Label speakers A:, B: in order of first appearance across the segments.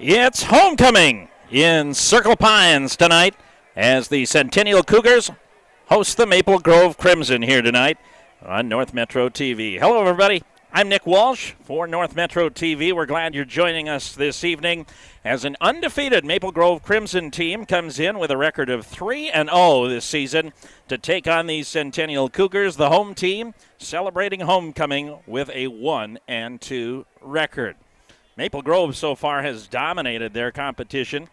A: It's homecoming in Circle Pines tonight as the Centennial Cougars host the Maple Grove Crimson here tonight on North Metro TV. Hello, everybody. I'm Nick Walsh for North Metro TV. We're glad you're joining us this evening as an undefeated Maple Grove Crimson team comes in with a record of 3-0 this season to take on the Centennial Cougars, the home team, celebrating homecoming with a 1-2 record. Maple Grove so far has dominated their competition,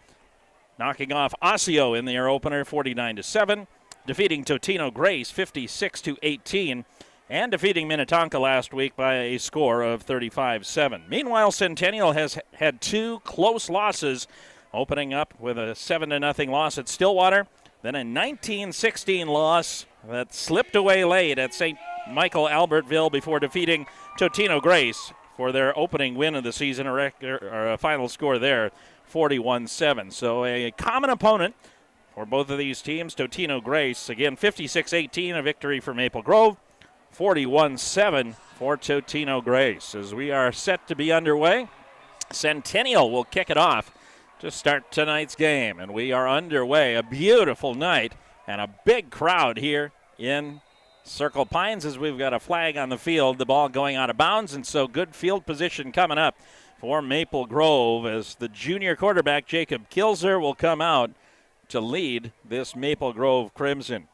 A: knocking off Osseo in their opener 49-7, defeating Totino Grace 56-18, and defeating Minnetonka last week by a score of 35-7. Meanwhile, Centennial has had two close losses, opening up with a 7-0 loss at Stillwater, then a 19-16 loss that slipped away late at St. Michael Albertville before defeating Totino Grace for their opening win of the season, a final score there, 41-7. So a common opponent for both of these teams. Totino Grace, again, 56-18, a victory for Maple Grove, 41-7 for Totino Grace. As we are set to be underway, Centennial will kick it off to start tonight's game. And we are underway. A beautiful night and a big crowd here in Circle Pines as we've got a flag on the field, the ball going out of bounds, and so good field position coming up for Maple Grove as the junior quarterback Jacob Kilzer will come out to lead this Maple Grove Crimson.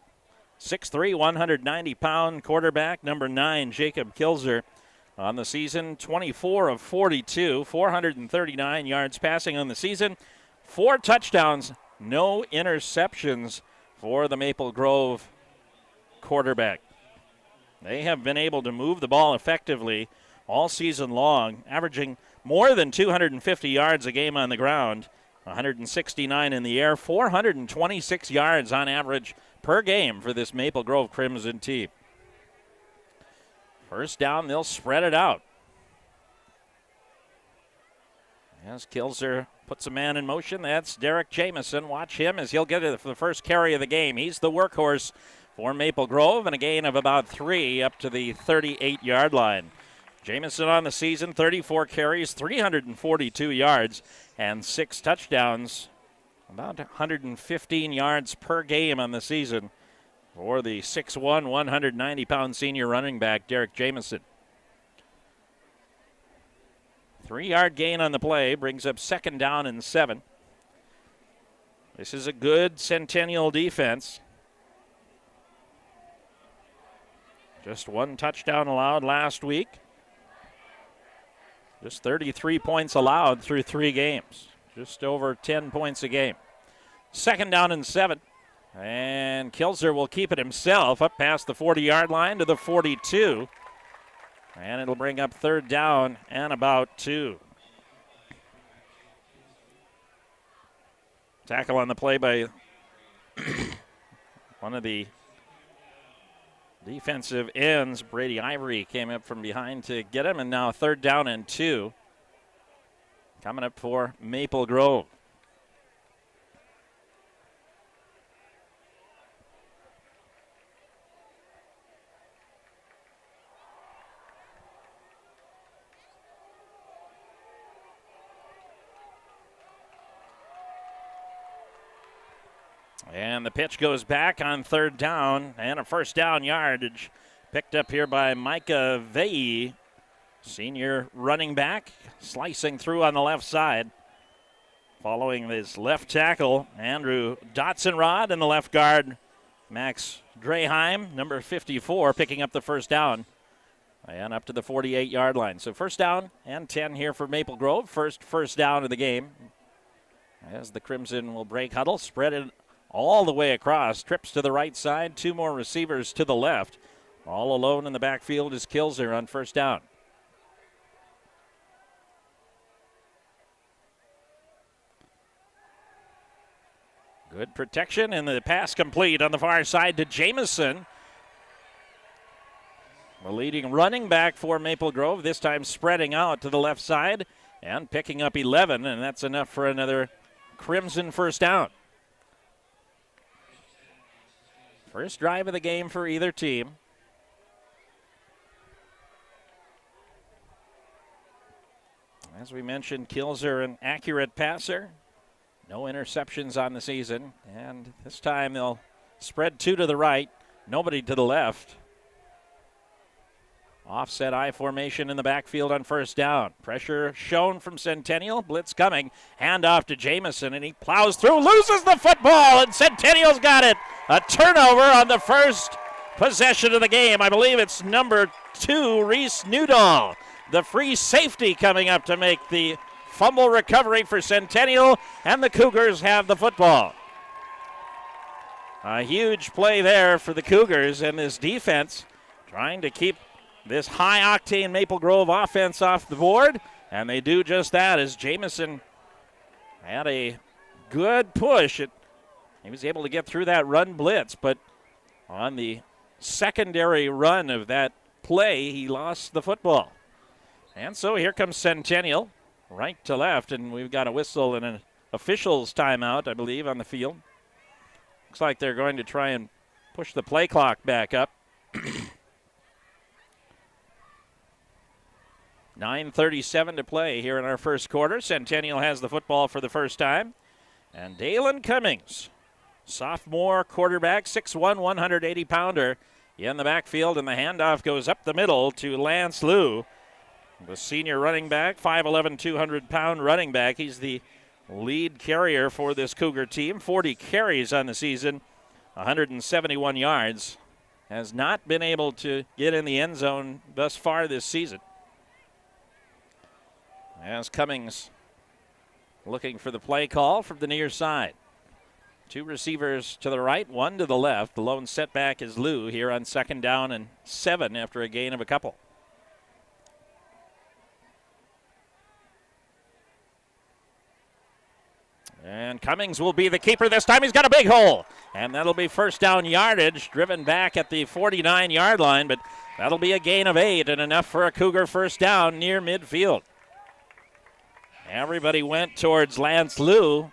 A: 6'3", 190-pound quarterback, number 9, Jacob Kilzer, on the season, 24 of 42, 439 yards passing on the season, 4 touchdowns, no interceptions for the Maple Grove quarterback. They have been able to move the ball effectively all season long, averaging more than 250 yards a game on the ground, 169 in the air, 426 yards on average per game for this Maple Grove Crimson team. First down, they'll spread it out. As Kilzer puts a man in motion, that's Derek Jamison. Watch him as he'll get it for the first carry of the game. He's the workhorse for Maple Grove, and a gain of about 3 up to the 38-yard line. Jamison on the season, 34 carries, 342 yards, and 6 touchdowns, about 115 yards per game on the season for the 6'1", 190-pound senior running back, Derek Jamison. 3-yard gain on the play brings up second down and 7. This is a good Centennial defense. Just 1 touchdown allowed last week. Just 33 points allowed through 3 games. Just over 10 points a game. Second down and 7. And Kilzer will keep it himself up past the 40-yard line to the 42. And it'll bring up third down and about 2. Tackle on the play by one of the defensive ends. Brady Ivory came up from behind to get him, and now third down and 2 coming up for Maple Grove. And the pitch goes back on third down, and a first down yardage picked up here by Micah Vei, senior running back, slicing through on the left side. Following his left tackle, Andrew Dotson-Rod, and the left guard, Max Draheim, number 54, picking up the first down and up to the 48-yard line. So first down and 10 here for Maple Grove. First down of the game as the Crimson will break huddle, spread it all the way across, trips to the right side, 2 more receivers to the left. All alone in the backfield is Kilzer on first down. Good protection, and the pass complete on the far side to Jamison. The leading running back for Maple Grove, this time spreading out to the left side and picking up 11, and that's enough for another Crimson first down. First drive of the game for either team. As we mentioned, Kills are an accurate passer. No interceptions on the season. And this time they'll spread 2 to the right, nobody to the left. Offset I formation in the backfield on first down. Pressure shown from Centennial. Blitz coming. Hand off to Jamison, and he plows through, loses the football, and Centennial's got it. A turnover on the first possession of the game. I believe it's number 2, Reese Newdahl. The free safety coming up to make the fumble recovery for Centennial, and the Cougars have the football. A huge play there for the Cougars, and this defense trying to keep this high-octane Maple Grove offense off the board, and they do just that as Jamison had a good push. He was able to get through that run blitz, but on the secondary run of that play, he lost the football. And so here comes Centennial, right to left, and we've got a whistle and an official's timeout, I believe, on the field. Looks like they're going to try and push the play clock back up. 9:37 to play here in our first quarter. Centennial has the football for the first time. And Dalen Cummings, sophomore quarterback, 6'1", 180-pounder in the backfield, and the handoff goes up the middle to Lance Liu, the senior running back, 5'11", 200-pound running back. He's the lead carrier for this Cougar team, 40 carries on the season, 171 yards. Has not been able to get in the end zone thus far this season. As Cummings looking for the play call from the near side. 2 receivers to the right, 1 to the left. The lone setback is Liu here on 2nd down and 7 after a gain of a couple. And Cummings will be the keeper this time. He's got a big hole. And that'll be first down yardage, driven back at the 49-yard line, but that'll be a gain of 8 and enough for a Cougar first down near midfield. Everybody went towards Lance Liu.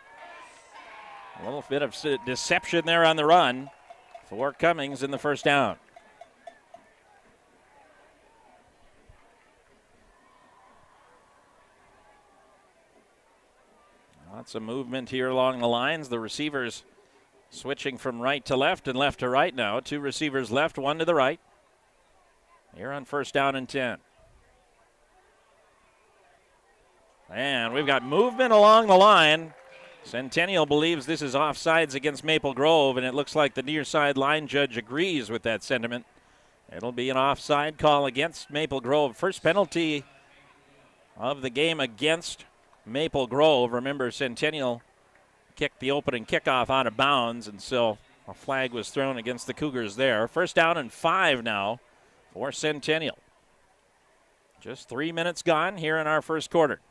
A: A little bit of deception there on the run for Cummings in the first down. Lots of movement here along the lines. The receivers switching from right to left and left to right now. 2 receivers left, 1 to the right. Here on first down and 10. And we've got movement along the line. Centennial believes this is offsides against Maple Grove, and it looks like the near side line judge agrees with that sentiment. It'll be an offside call against Maple Grove. First penalty of the game against Maple Grove. Remember, Centennial kicked the opening kickoff out of bounds, and so a flag was thrown against the Cougars there. First down and 5 now for Centennial. Just 3 minutes gone here in our first quarter.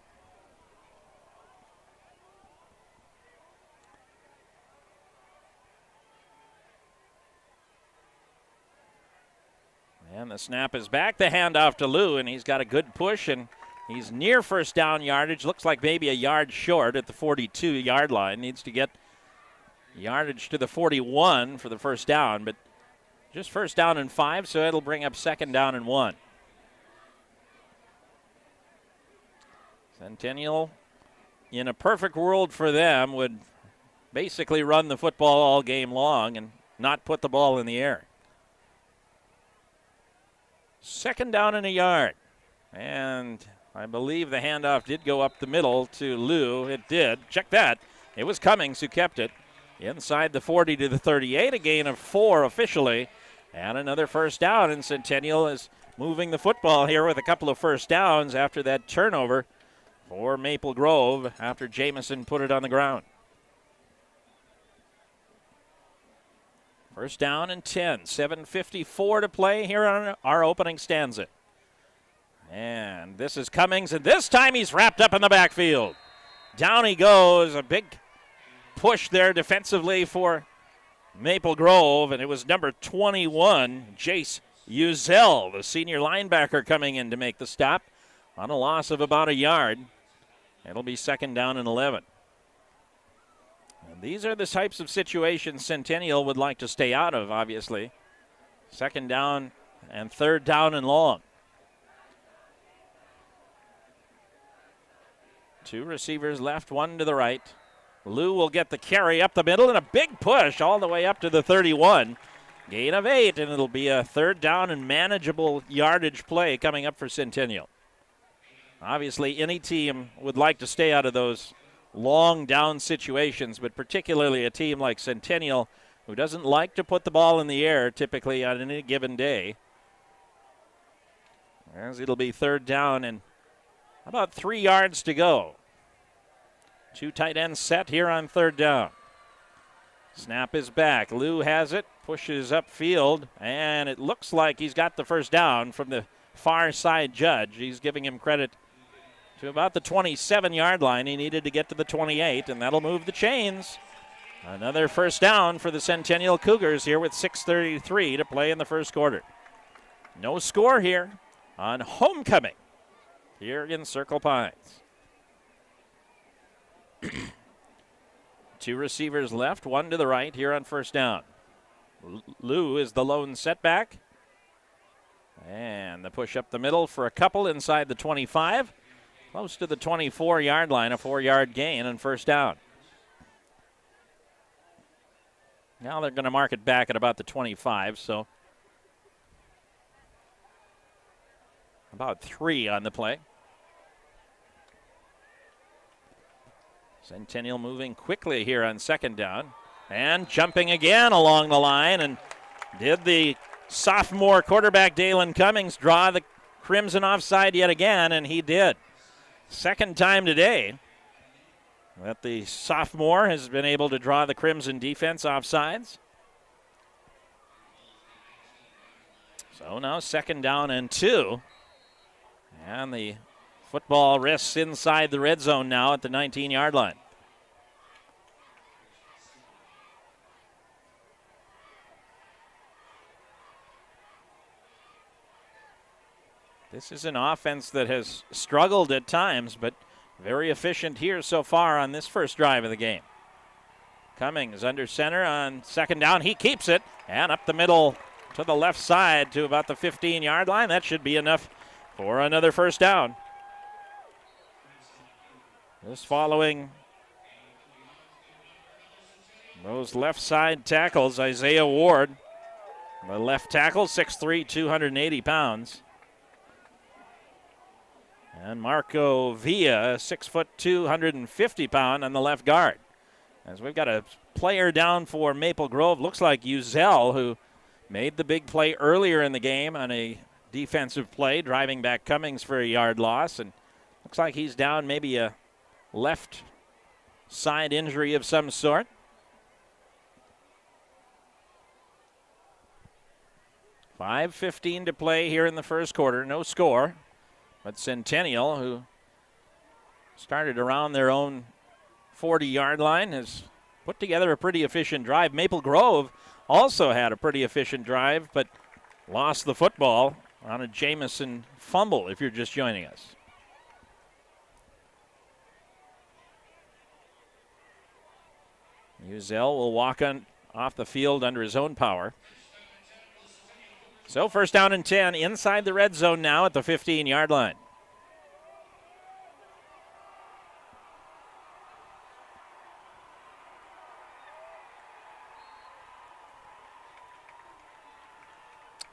A: And the snap is back. The handoff to Liu, and he's got a good push, and he's near first down yardage. Looks like maybe a yard short at the 42-yard line. Needs to get yardage to the 41 for the first down, but just first down and 5, so it'll bring up 2nd down and 1. Centennial, in a perfect world for them, would basically run the football all game long and not put the ball in the air. 2nd down and a yard. And I believe the handoff did go up the middle to Liu. It did. Check that. It was Cummings who kept it. Inside the 40 to the 38, a gain of 4 officially. And another first down, and Centennial is moving the football here with a couple of first downs after that turnover for Maple Grove after Jamison put it on the ground. First down and 10, 7:54 to play here on our opening stanza. And this is Cummings, and this time he's wrapped up in the backfield. Down he goes, a big push there defensively for Maple Grove, and it was number 21, Jace Uzel, the senior linebacker, coming in to make the stop on a loss of about a yard. It'll be 2nd down and 11. And these are the types of situations Centennial would like to stay out of, obviously. 2nd down and 3rd down and long. Two receivers left, one to the right. Lou will get the carry up the middle and a big push all the way up to the 31. Gain of 8, and it'll be a third down and manageable yardage play coming up for Centennial. Obviously, any team would like to stay out of those long down situations, but particularly a team like Centennial, who doesn't like to put the ball in the air typically on any given day. As it'll be third down and about 3 yards to go. Two tight ends set here on third down. Snap is back. Lou has it, pushes upfield, and it looks like he's got the first down from the far side judge. He's giving him credit to about the 27-yard line. He needed to get to the 28, and that'll move the chains. Another first down for the Centennial Cougars here with 6:33 to play in the first quarter. No score here on homecoming here in Circle Pines. Two receivers left, one to the right here on first down. Lou is the lone setback. And the push up the middle for a couple inside the 25. Close to the 24-yard line, a 4-yard gain on first down. Now they're going to mark it back at about the 25, so about 3 on the play. Centennial moving quickly here on second down and jumping again along the line. And did the sophomore quarterback Dalen Cummings draw the Crimson offside yet again? And he did. Second time today that the sophomore has been able to draw the Crimson defense offsides. So now second down and 2. And the football rests inside the red zone now at the 19-yard line. This is an offense that has struggled at times, but very efficient here so far on this first drive of the game. Cummings under center on second down. He keeps it, and up the middle to the left side to about the 15-yard line. That should be enough for another first down. Just following those left side tackles, Isaiah Ward, the left tackle, 6'3", 280 pounds. And Marco Villa, 6', 250 pound on the left guard. As we've got a player down for Maple Grove, looks like Uzel, who made the big play earlier in the game on a defensive play, driving back Cummings for a yard loss. And looks like he's down, maybe a left side injury of some sort. $5:15 to play here in the first quarter, no score. But Centennial, who started around their own 40-yard line, has put together a pretty efficient drive. Maple Grove also had a pretty efficient drive, but lost the football on a Jamison fumble, if you're just joining us. Uzel will walk on off the field under his own power. So first down and 10 inside the red zone now at the 15-yard line.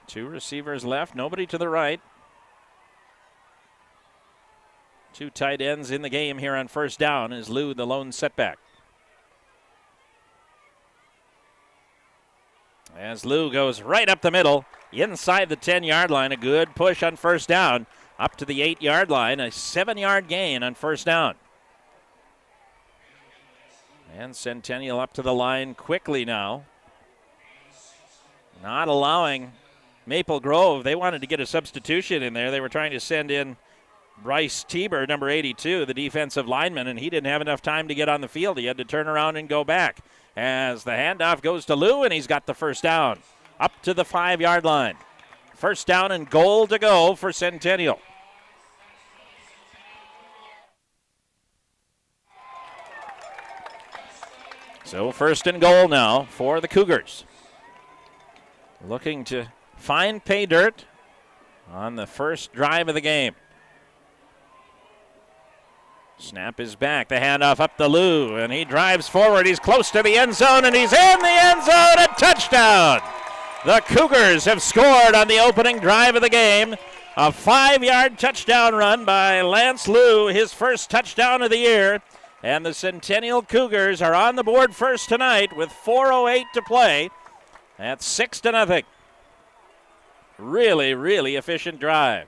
A: Two receivers left, nobody to the right. Two tight ends in the game here on first down is Lou, the lone setback. As Lou goes right up the middle, inside the 10-yard line, a good push on first down, up to the 8-yard line, a 7-yard gain on first down. And Centennial up to the line quickly now. Not allowing Maple Grove. They wanted to get a substitution in there. They were trying to send in Bryce Tieber, number 82, the defensive lineman, and he didn't have enough time to get on the field. He had to turn around and go back. As the handoff goes to Lou, and he's got the first down up to the 5-yard line. First down and goal to go for Centennial. So first and goal now for the Cougars. Looking to find pay dirt on the first drive of the game. Snap is back. The handoff up to Lou, and he drives forward. He's close to the end zone, and he's in the end zone. A touchdown. The Cougars have scored on the opening drive of the game. A 5-yard touchdown run by Lance Lou, his first touchdown of the year. And the Centennial Cougars are on the board first tonight with 4:08 to play. That's 6-0. Really, really efficient drive.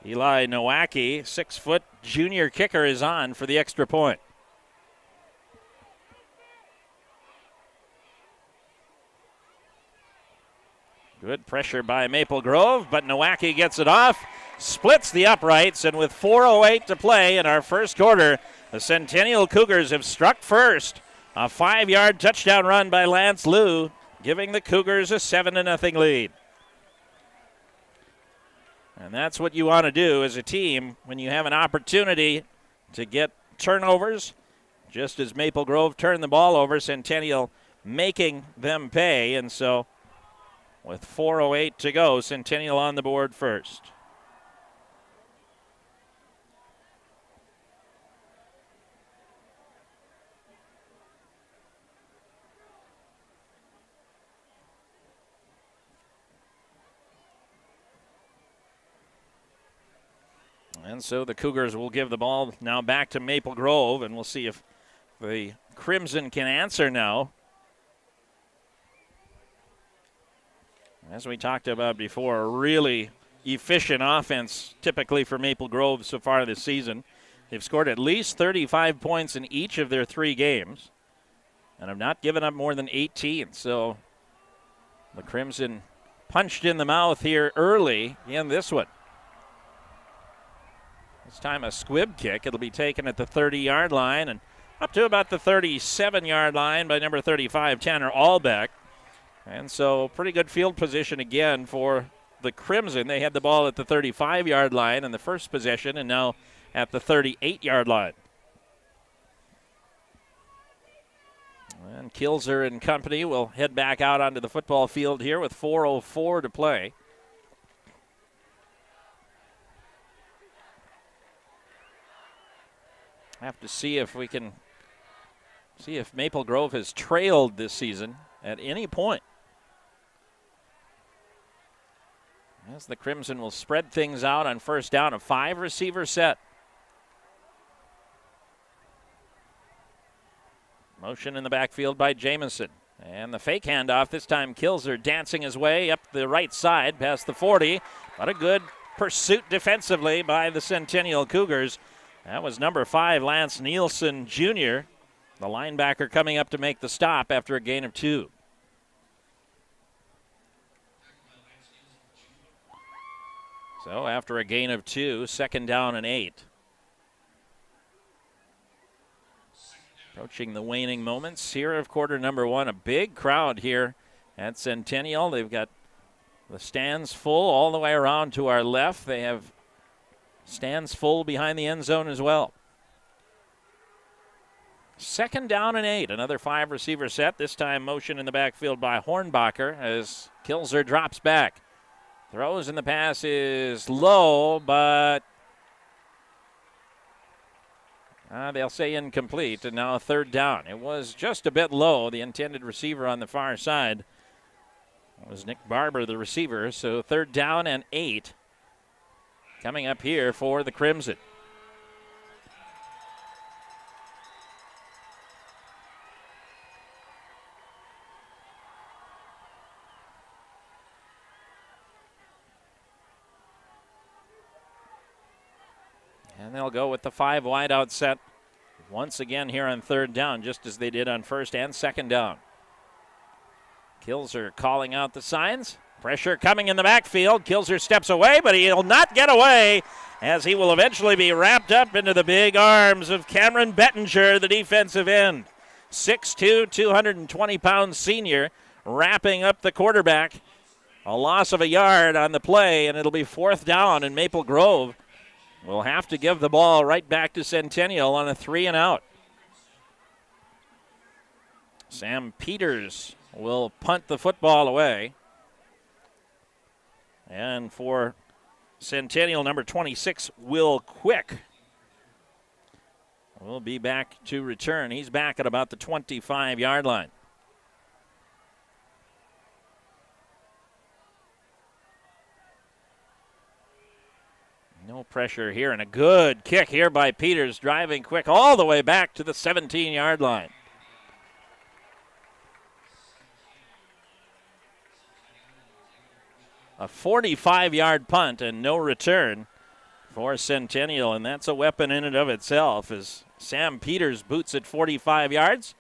A: Eli Nowacki, 6-foot junior kicker, is on for the extra point. Good pressure by Maple Grove, but Nowacki gets it off, splits the uprights, and with 4:08 to play in our first quarter, the Centennial Cougars have struck first. A 5-yard touchdown run by Lance Lou, giving the Cougars a 7-0 lead. And that's what you want to do as a team when you have an opportunity to get turnovers. Just as Maple Grove turned the ball over, Centennial making them pay. And so with 4:08 to go, Centennial on the board first. And so the Cougars will give the ball now back to Maple Grove, and we'll see if the Crimson can answer now. As we talked about before, a really efficient offense typically for Maple Grove so far this season. They've scored at least 35 points in each of their 3 games and have not given up more than 18. So the Crimson punched in the mouth here early in this one. This time a squib kick. It'll be taken at the 30-yard line and up to about the 37-yard line by number 35, Tanner Allbeck. And so pretty good field position again for the Crimson. They had the ball at the 35-yard line in the first possession and now at the 38-yard line. And Kilzer and company will head back out onto the football field here with 4:04 to play. Have to see if we can see if Maple Grove has trailed this season at any point. As the Crimson will spread things out on first down, a 5-receiver set. Motion in the backfield by Jamison. And the fake handoff, this time Kilzer dancing his way up the right side past the 40. What a good pursuit defensively by the Centennial Cougars. That was number 5, Lance Nielsen Jr., the linebacker coming up to make the stop after a gain of 2. So after a gain of 2, 2nd down and 8. Approaching the waning moments here of quarter number 1. A big crowd here at Centennial. They've got the stands full all the way around to our left. They have stands full behind the end zone as well. 2nd down and 8. Another 5-receiver set. This time motion in the backfield by Hornbacher as Kilzer drops back. Throws and the pass is low, but they'll say incomplete, and now 3rd down. It was just a bit low. The intended receiver on the far side was Nick Barber, the receiver. So 3rd down and 8 coming up here for the Crimson. And they'll go with the 5 wide out set once again here on 3rd down, just as they did on 1st and 2nd down. Kilzer calling out the signs. Pressure coming in the backfield. Kilzer steps away, but he'll not get away as he will eventually be wrapped up into the big arms of Cameron Bettinger, the defensive end. 6'2", 220-pound senior wrapping up the quarterback. A loss of a yard on the play, and it'll be 4th down, and Maple Grove will have to give the ball right back to Centennial on a 3-and-out. Sam Peters will punt the football away. And for Centennial, number 26, Will Quick will be back to return. He's back at about the 25-yard line. No pressure here, and a good kick here by Peters, driving Quick all the way back to the 17-yard line. A 45-yard punt and no return for Centennial, and that's a weapon in and of itself as Sam Peters boots it 45 yards.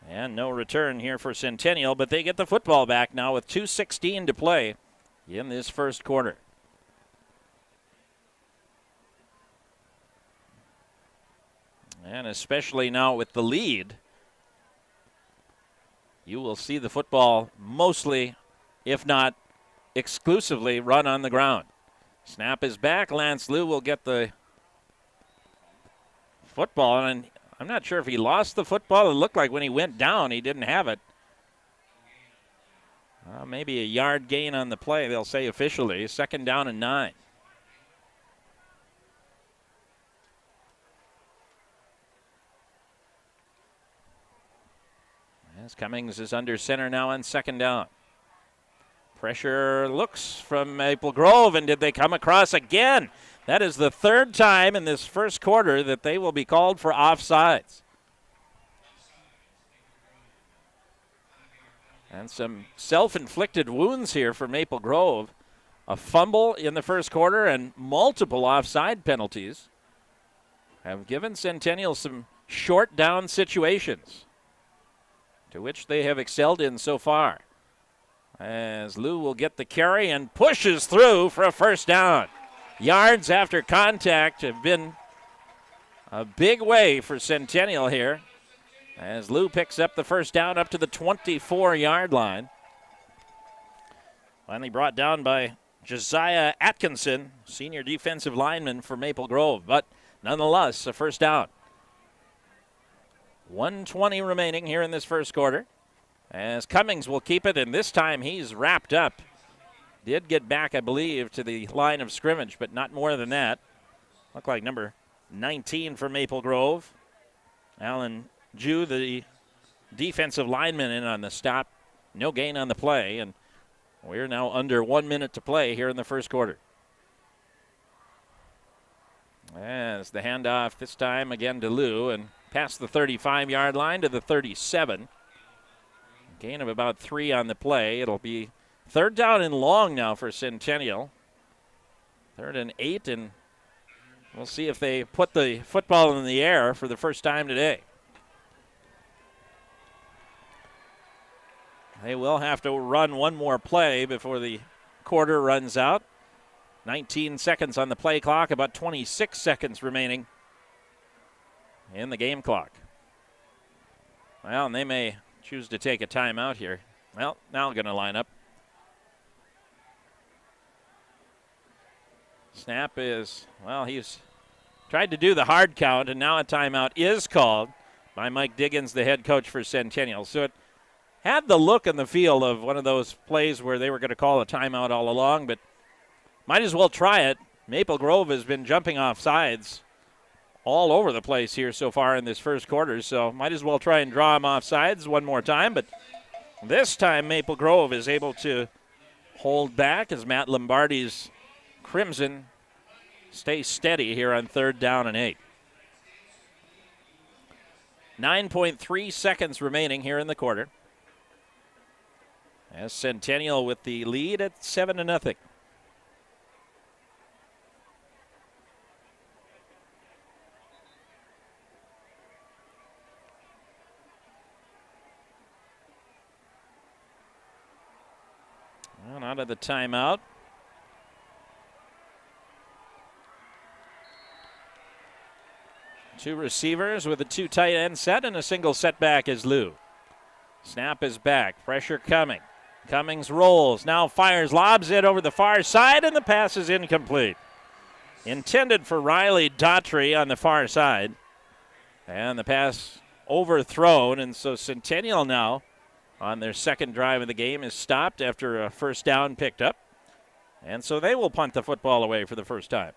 A: And no return here for Centennial, but they get the football back now with 2:16 to play in this first quarter. And especially now with the lead, you will see the football mostly, if not exclusively, run on the ground. Snap is back. Lance Liu will get the football, and I'm not sure if he lost the football. It looked like when he went down, he didn't have it. Maybe a yard gain on the play, they'll say officially. 2nd down and 9. As Cummings is under center now on 2nd down. Pressure looks from Maple Grove, and did they come across again? That is the 3rd time in this first quarter that they will be called for offsides. And some self-inflicted wounds here for Maple Grove. A fumble in the first quarter and multiple offside penalties have given Centennial some short down situations, to which they have excelled in so far. As Lou will get the carry and pushes through for a 1st down. Yards after contact have been a big way for Centennial here, as Lou picks up the 1st down up to the 24-yard line. Finally brought down by Josiah Atkinson, senior defensive lineman for Maple Grove, but nonetheless a 1st down. 1:20 remaining here in this first quarter, as Cummings will keep it, and this time he's wrapped up. Did get back, I believe, to the line of scrimmage, but not more than that. Looked like number 19 for Maple Grove. Alan Jew, the defensive lineman, in on the stop. No gain on the play, and we're now under 1 minute to play here in the first quarter. As the handoff this time again to Lou, and past the 35-yard line to the 37. Gain of about 3 on the play. It'll be 3rd down and long now for Centennial. 3rd and 8, and we'll see if they put the football in the air for the first time today. They will have to run one more play before the quarter runs out. 19 seconds on the play clock, about 26 seconds remaining in the game clock. Well, and they may choose to take a timeout here. Well, now going to line up. Snap is, well, he's tried to do the hard count, and now a timeout is called by Mike Diggins, the head coach for Centennial. So it had the look and the feel of one of those plays where they were going to call a timeout all along, but might as well try it. Maple Grove has been jumping off sides all over the place here so far in this first quarter, so might as well try and draw them off sides one more time. But this time Maple Grove is able to hold back as Matt Lombardi's Crimson stay steady here on 3rd down and 8. 9.3 seconds remaining here in the quarter, as Centennial with the lead at 7-0. And out of the timeout. Two receivers with a 2 tight end set, and a single setback is Lou. Snap is back. Pressure coming. Cummings rolls. Now fires. Lobs it over the far side, and the pass is incomplete. Intended for Riley Daughtry on the far side. And the pass overthrown, and so Centennial now on their second drive of the game is stopped after a 1st down picked up. And so they will punt the football away for the first time.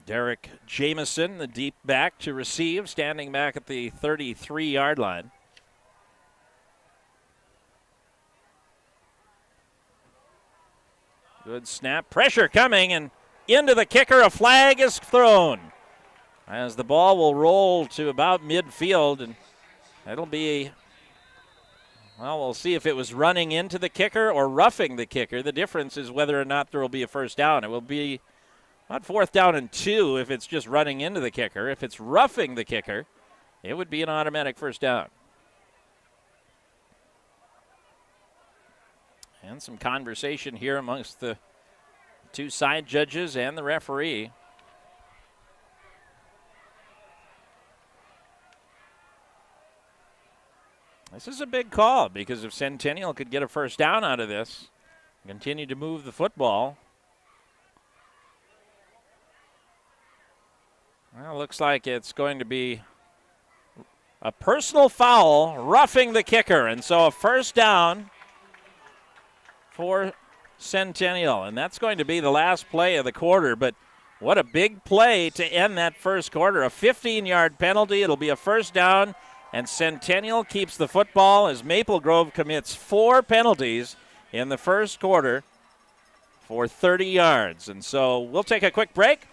A: Derek Jamieson, the deep back to receive, standing back at the 33-yard line. Good snap. Pressure coming, and into the kicker. A flag is thrown as the ball will roll to about midfield, and it'll be, well, we'll see if it was running into the kicker or roughing the kicker. The difference is whether or not there will be a first down. It will be about 4th down and 2 if it's just running into the kicker. If it's roughing the kicker, it would be an automatic first down. And some conversation here amongst the two side judges and the referee. This is a big call because if Centennial could get a first down out of this, continue to move the football. Well, looks like it's going to be a personal foul, roughing the kicker. And so a first down for Centennial. And that's going to be the last play of the quarter. But what a big play to end that first quarter. A 15-yard penalty. It'll be a first down. And Centennial keeps the football as Maple Grove commits 4 penalties in the first quarter for 30 yards. And so we'll take a quick break.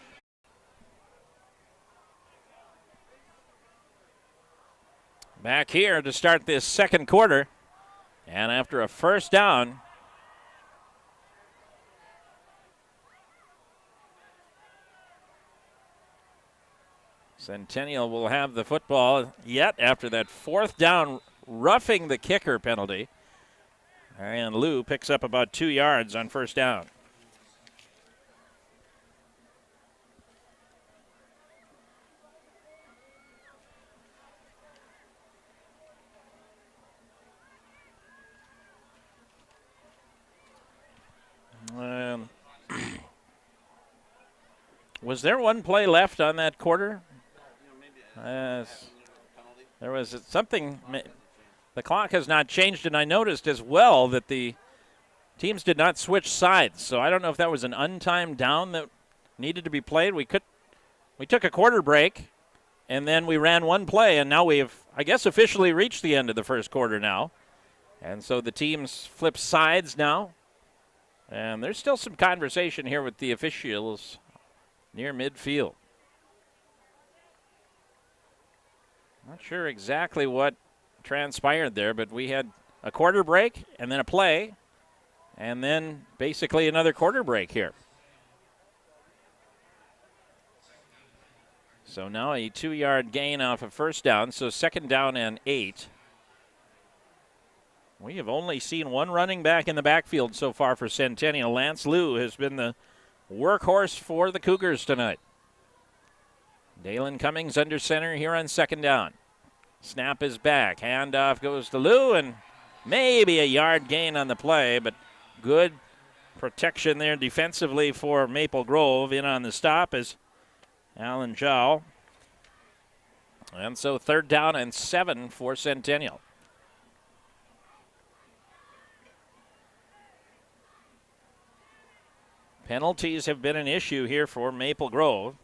A: Back here to start this second quarter. And after a first down, Centennial will have the football yet after that 4th down roughing the kicker penalty. And Lou picks up about 2 yards on first down. Was there one play left on that quarter? There was something. The clock has not changed, and I noticed as well that the teams did not switch sides. So I don't know if that was an untimed down that needed to be played. We took a quarter break, and then we ran one play, and now we've, I guess, officially reached the end of the first quarter now. And so the teams flip sides now. And there's still some conversation here with the officials near midfield. Not sure exactly what transpired there, but we had a quarter break and then a play and then basically another quarter break here. So now a 2-yard gain off of first down, so 2nd down and 8. We have only seen one running back in the backfield so far for Centennial. Lance Liu has been the workhorse for the Cougars tonight. Dalen Cummings under center here on 2nd down. Snap is back. Handoff goes to Liu, and maybe a yard gain on the play, but good protection there defensively for Maple Grove. In on the stop is Alan Zhao. And so 3rd down and 7 for Centennial. Penalties have been an issue here for Maple Grove.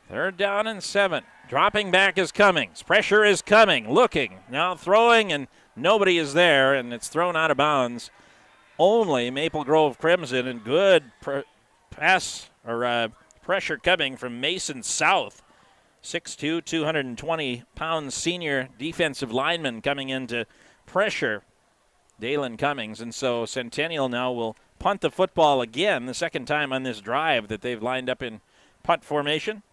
A: Third down and 7. Dropping back is Cummings. Pressure is coming. Looking. Now throwing, and nobody is there, and it's thrown out of bounds. Only Maple Grove Crimson, and good pass or pressure coming from Mason South. 6'2", 220-pound senior defensive lineman coming in to pressure Dalen Cummings. And so Centennial now will punt the football again, the second time on this drive that they've lined up in punt formation.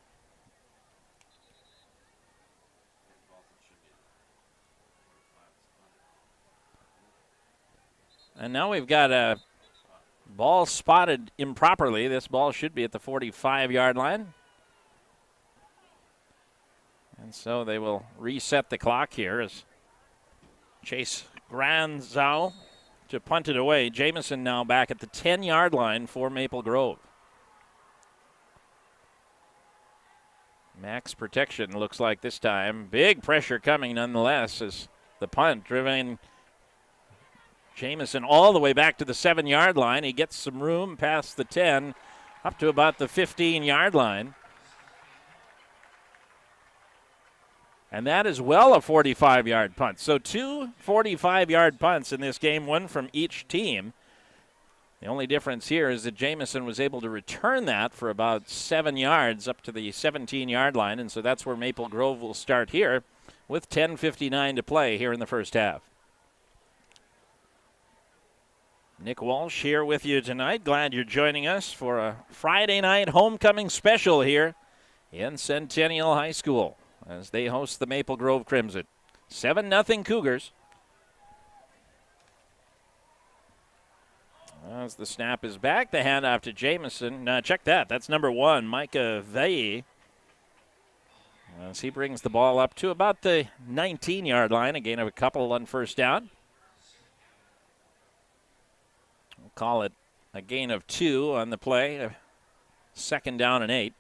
A: And now we've got a ball spotted improperly. This ball should be at the 45-yard line. And so they will reset the clock here as Chase Granzow to punt it away. Jamison now back at the 10-yard line for Maple Grove. Max protection looks like this time. Big pressure coming nonetheless as the punt driven Jamison all the way back to the 7-yard line. He gets some room past the 10 up to about the 15-yard line. And that is well a 45-yard punt. So 2 45-yard punts in this game, one from each team. The only difference here is that Jamison was able to return that for about 7 yards up to the 17-yard line, and so that's where Maple Grove will start here with 10:59 to play here in the first half. Nick Walsh here with you tonight. Glad you're joining us for a Friday night homecoming special here in Centennial High School as they host the Maple Grove Crimson. 7-0 Cougars. As the snap is back, the handoff to Jamison. Check that. That's number 1, Micah Vey. As he brings the ball up to about the 19-yard line, a gain of a couple on first down. We'll call it a gain of 2 on the play. 2nd down and 8.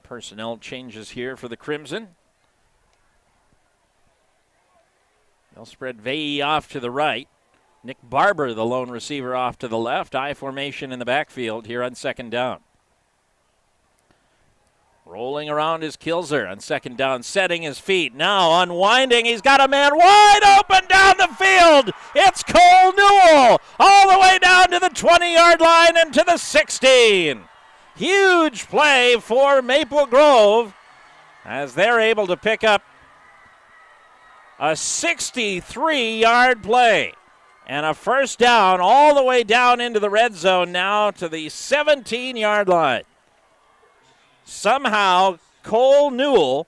A: Personnel changes here for the Crimson. They'll spread Vey off to the right. Nick Barber, the lone receiver, off to the left. I formation in the backfield here on 2nd down. Rolling around is Kilzer on 2nd down, setting his feet. Now unwinding, he's got a man wide open down the field. It's Cole Newell all the way down to the 20-yard line and to the 16. Huge play for Maple Grove as they're able to pick up a 63-yard play and a first down all the way down into the red zone now to the 17-yard line. Somehow Cole Newell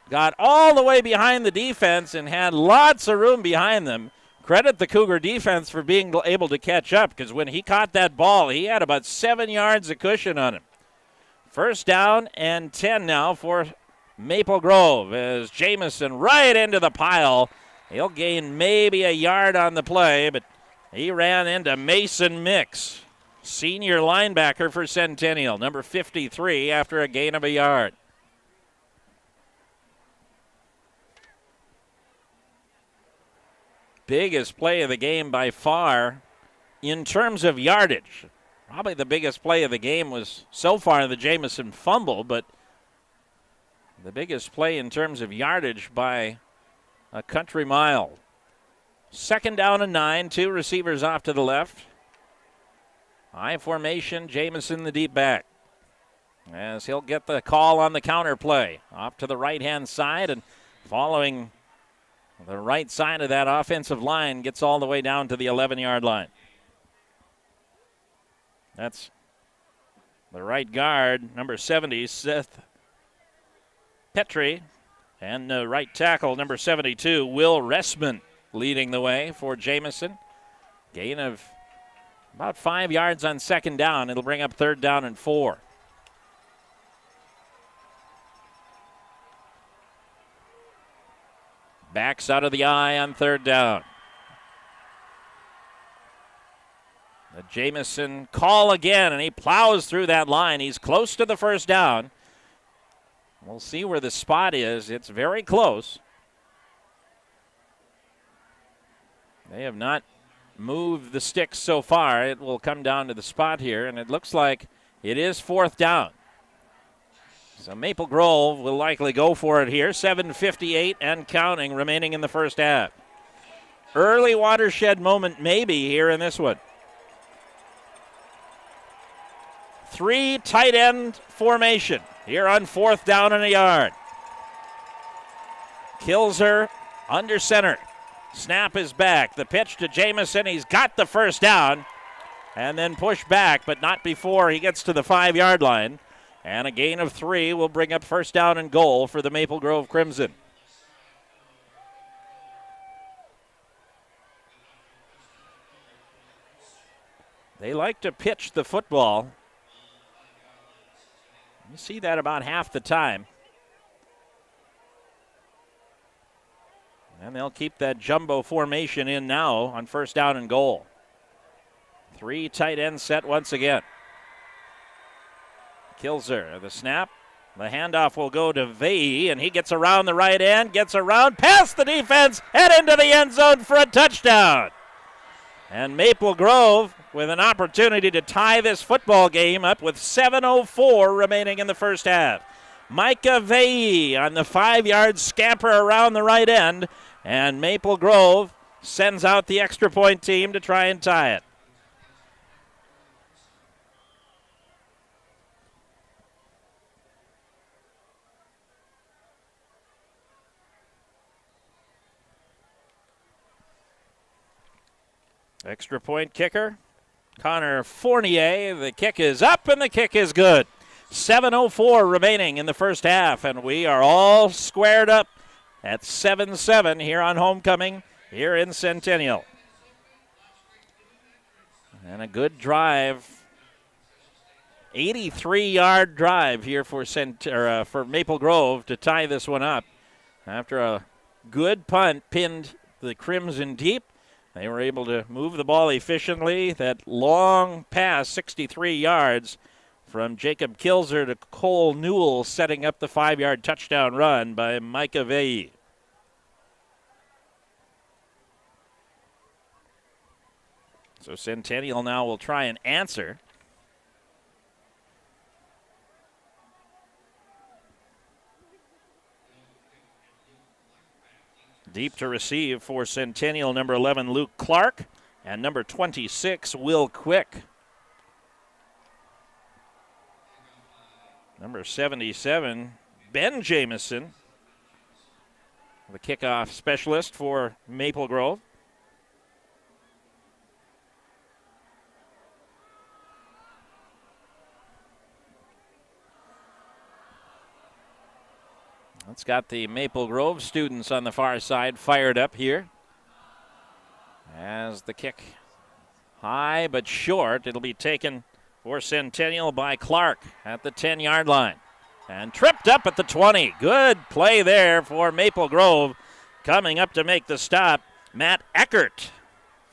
A: got all the way behind the defense and had lots of room behind them. Credit the Cougar defense for being able to catch up because when he caught that ball, he had about 7 yards of cushion on him. First down and 10 now for Maple Grove as Jamison right into the pile. He'll gain maybe a yard on the play, but he ran into Mason Mix, senior linebacker for Centennial, number 53, after a gain of a yard. Biggest play of the game by far in terms of yardage. Probably the biggest play of the game was so far the Jamison fumble, but the biggest play in terms of yardage by a country mile. 2nd down and 9, 2 receivers off to the left. I formation, Jamison the deep back. As he'll get the call on the counter play. Off to the right-hand side and following the right side of that offensive line gets all the way down to the 11-yard line. That's the right guard, number 70, Seth Petrie. And right tackle, number 72, Will Ressman, leading the way for Jamison. Gain of about 5 yards on 2nd down. It'll bring up 3rd down and 4. Backs out of the eye on 3rd down. The Jamison call again, and he plows through that line. He's close to the first down. We'll see where the spot is. It's very close. They have not moved the sticks so far. It will come down to the spot here, and it looks like it is 4th down. So Maple Grove will likely go for it here. 7:58 and counting remaining in the first half. Early watershed moment maybe here in this one. 3 tight end formation here on 4th down and a yard. Kilzer under center. Snap is back. The pitch to Jamison. He's got the first down and then push back, but not before he gets to the 5-yard line. And a gain of 3 will bring up first down and goal for the Maple Grove Crimson. They like to pitch the football. You see that about half the time. And they'll keep that jumbo formation in now on first down and goal. 3 tight ends set once again. Kilzer, the snap. The handoff will go to Vey, and he gets around the right end, gets around, past the defense, and into the end zone for a touchdown. And Maple Grove with an opportunity to tie this football game up with 7:04 remaining in the first half. Micah Vey on the 5-yard scamper around the right end, and Maple Grove sends out the extra point team to try and tie it. Extra point kicker, Connor Fournier. The kick is up and the kick is good. 7:04 remaining in the first half, and we are all squared up at 7-7 here on homecoming here in Centennial. And a good drive, 83-yard drive here for Maple Grove to tie this one up. After a good punt pinned the Crimson deep, they were able to move the ball efficiently. That long pass, 63 yards, from Jacob Kilzer to Cole Newell, setting up the 5-yard touchdown run by Micah Vey. So Centennial now will try and answer. Deep to receive for Centennial, number 11, Luke Clark, and number 26, Will Quick. Number 77, Ben Jamison, the kickoff specialist for Maple Grove. That's got the Maple Grove students on the far side fired up here. As the kick high but short, it'll be taken for Centennial by Clark at the 10-yard line. And tripped up at the 20. Good play there for Maple Grove. Coming up to make the stop, Matt Eckert,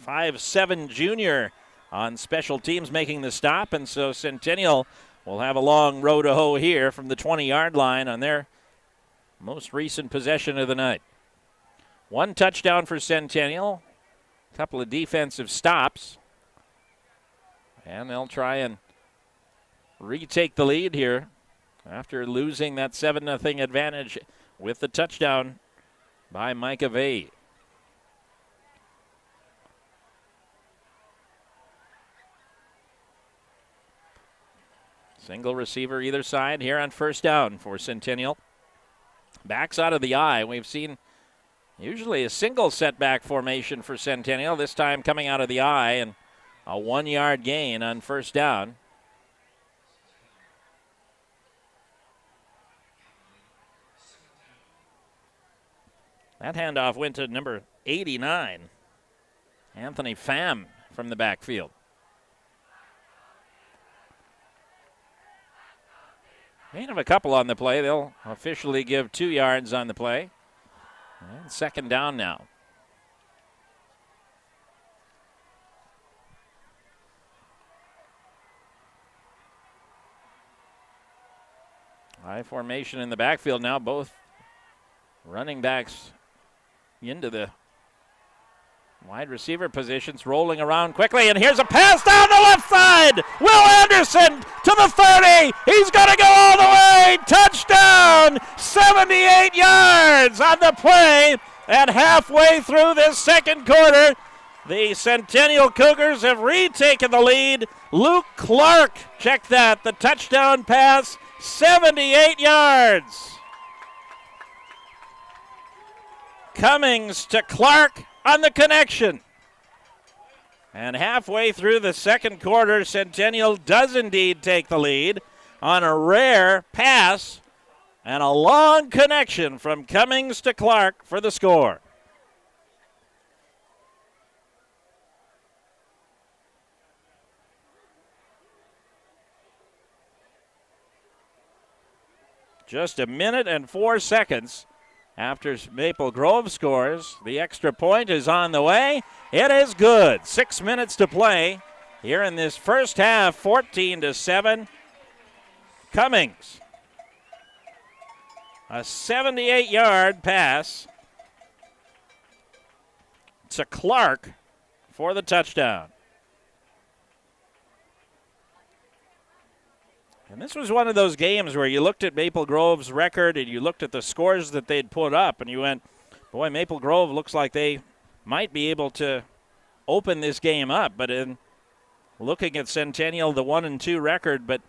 A: 5'7" junior on special teams making the stop. And so Centennial will have a long row to hoe here from the 20-yard line on their most recent possession of the night. 1 touchdown for Centennial, a couple of defensive stops, and they'll try and retake the lead here after losing that 7-0 advantage with the touchdown by Micah Vey. Single receiver either side here on first down for Centennial. Backs out of the eye. We've seen usually a single setback formation for Centennial. This time coming out of the eye, and a 1-yard gain on first down. That handoff went to number 89, Anthony Pham, from the backfield. Gain of a couple on the play. They'll officially give 2 yards on the play. And second down now. High formation in the backfield now. Both running backs into the wide receiver positions, rolling around quickly, and here's a pass down the left side. Will Anderson to the 30. He's going to go all the way. Touchdown, 78 yards on the play, and halfway through this second quarter, the Centennial Cougars have retaken the lead. Luke Clark, check that, the touchdown pass, 78 yards. Cummings to Clark on the connection. And halfway through the second quarter, Centennial does indeed take the lead on a rare pass and a long connection from Cummings to Clark for the score. Just a minute and 4 seconds after Maple Grove scores. The extra point is on the way. It is good. 6 minutes to play here in this first half, 14-7. Cummings. A 78-yard pass to Clark for the touchdown. And this was one of those games where you looked at Maple Grove's record and you looked at the scores that they'd put up and you went, boy, Maple Grove looks like they might be able to open this game up. But in looking at Centennial, the 1-2 record, but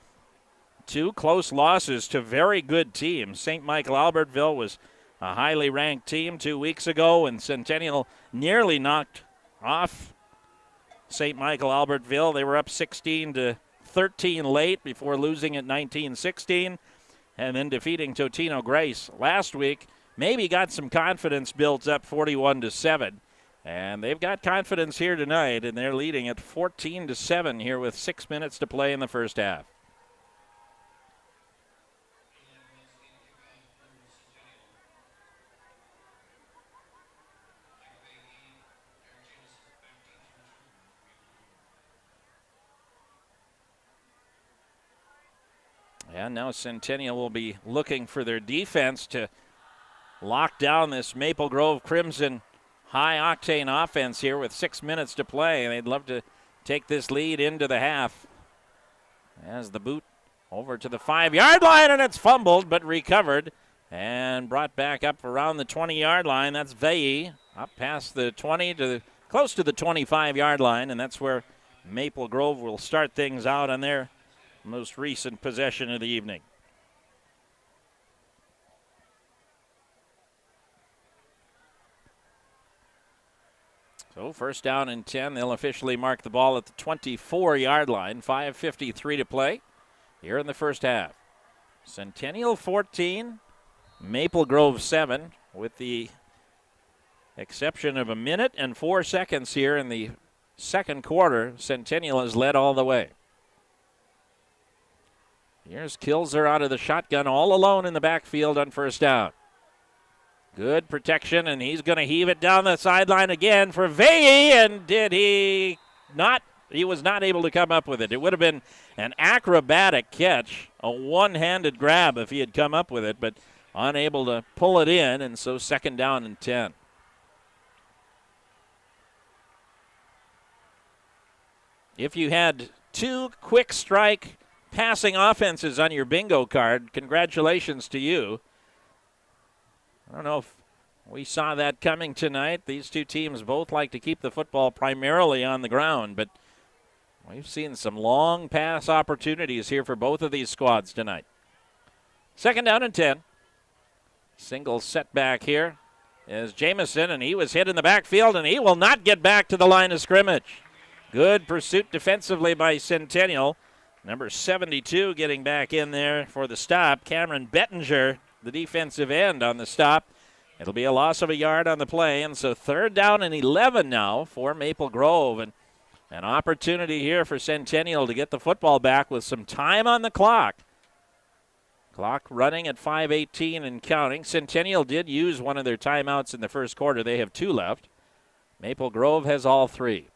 A: two close losses to very good teams. St. Michael Albertville was a highly ranked team 2 weeks ago, and Centennial nearly knocked off St. Michael Albertville. They were up 16-13 late before losing at 19-16 and then defeating Totino Grace last week. Maybe got some confidence built up 41-7. And they've got confidence here tonight, and they're leading at 14-7 here with 6 minutes to play in the first half. And now Centennial will be looking for their defense to lock down this Maple Grove Crimson high-octane offense here with 6 minutes to play. And they'd love to take this lead into the half. As the boot over to the 5-yard line, and it's fumbled but recovered and brought back up around the 20-yard line. That's Veilley up past the 20 to close to the 25-yard line, and that's where Maple Grove will start things out on their most recent possession of the evening. So first down and 10. They'll officially mark the ball at the 24-yard line. 5:53 to play here in the first half. Centennial 14, Maple Grove 7, with the exception of a minute and 4 seconds here in the second quarter. Centennial has led all the way. Here's Kilzer out of the shotgun all alone in the backfield on first down. Good protection, and he's going to heave it down the sideline again for Veilley, and did he not? He was not able to come up with it. It would have been an acrobatic catch, a one-handed grab if he had come up with it, but unable to pull it in, and so second down and 10. If you had two quick strike passing offenses on your bingo card, congratulations to you. I don't know if we saw that coming tonight. These two teams both like to keep the football primarily on the ground, but we've seen some long pass opportunities here for both of these squads tonight. Second down and 10. Single setback here is Jamison, and he was hit in the backfield, and he will not get back to the line of scrimmage. Good pursuit defensively by Centennial. Number 72 getting back in there for the stop. Cameron Bettinger, the defensive end, on the stop. It'll be a loss of a yard on the play, and so third down and 11 now for Maple Grove. And an opportunity here for Centennial to get the football back with some time on the clock. Clock running at 5:18 and counting. Centennial did use one of their timeouts in the first quarter. They have 2 left. Maple Grove has all 3.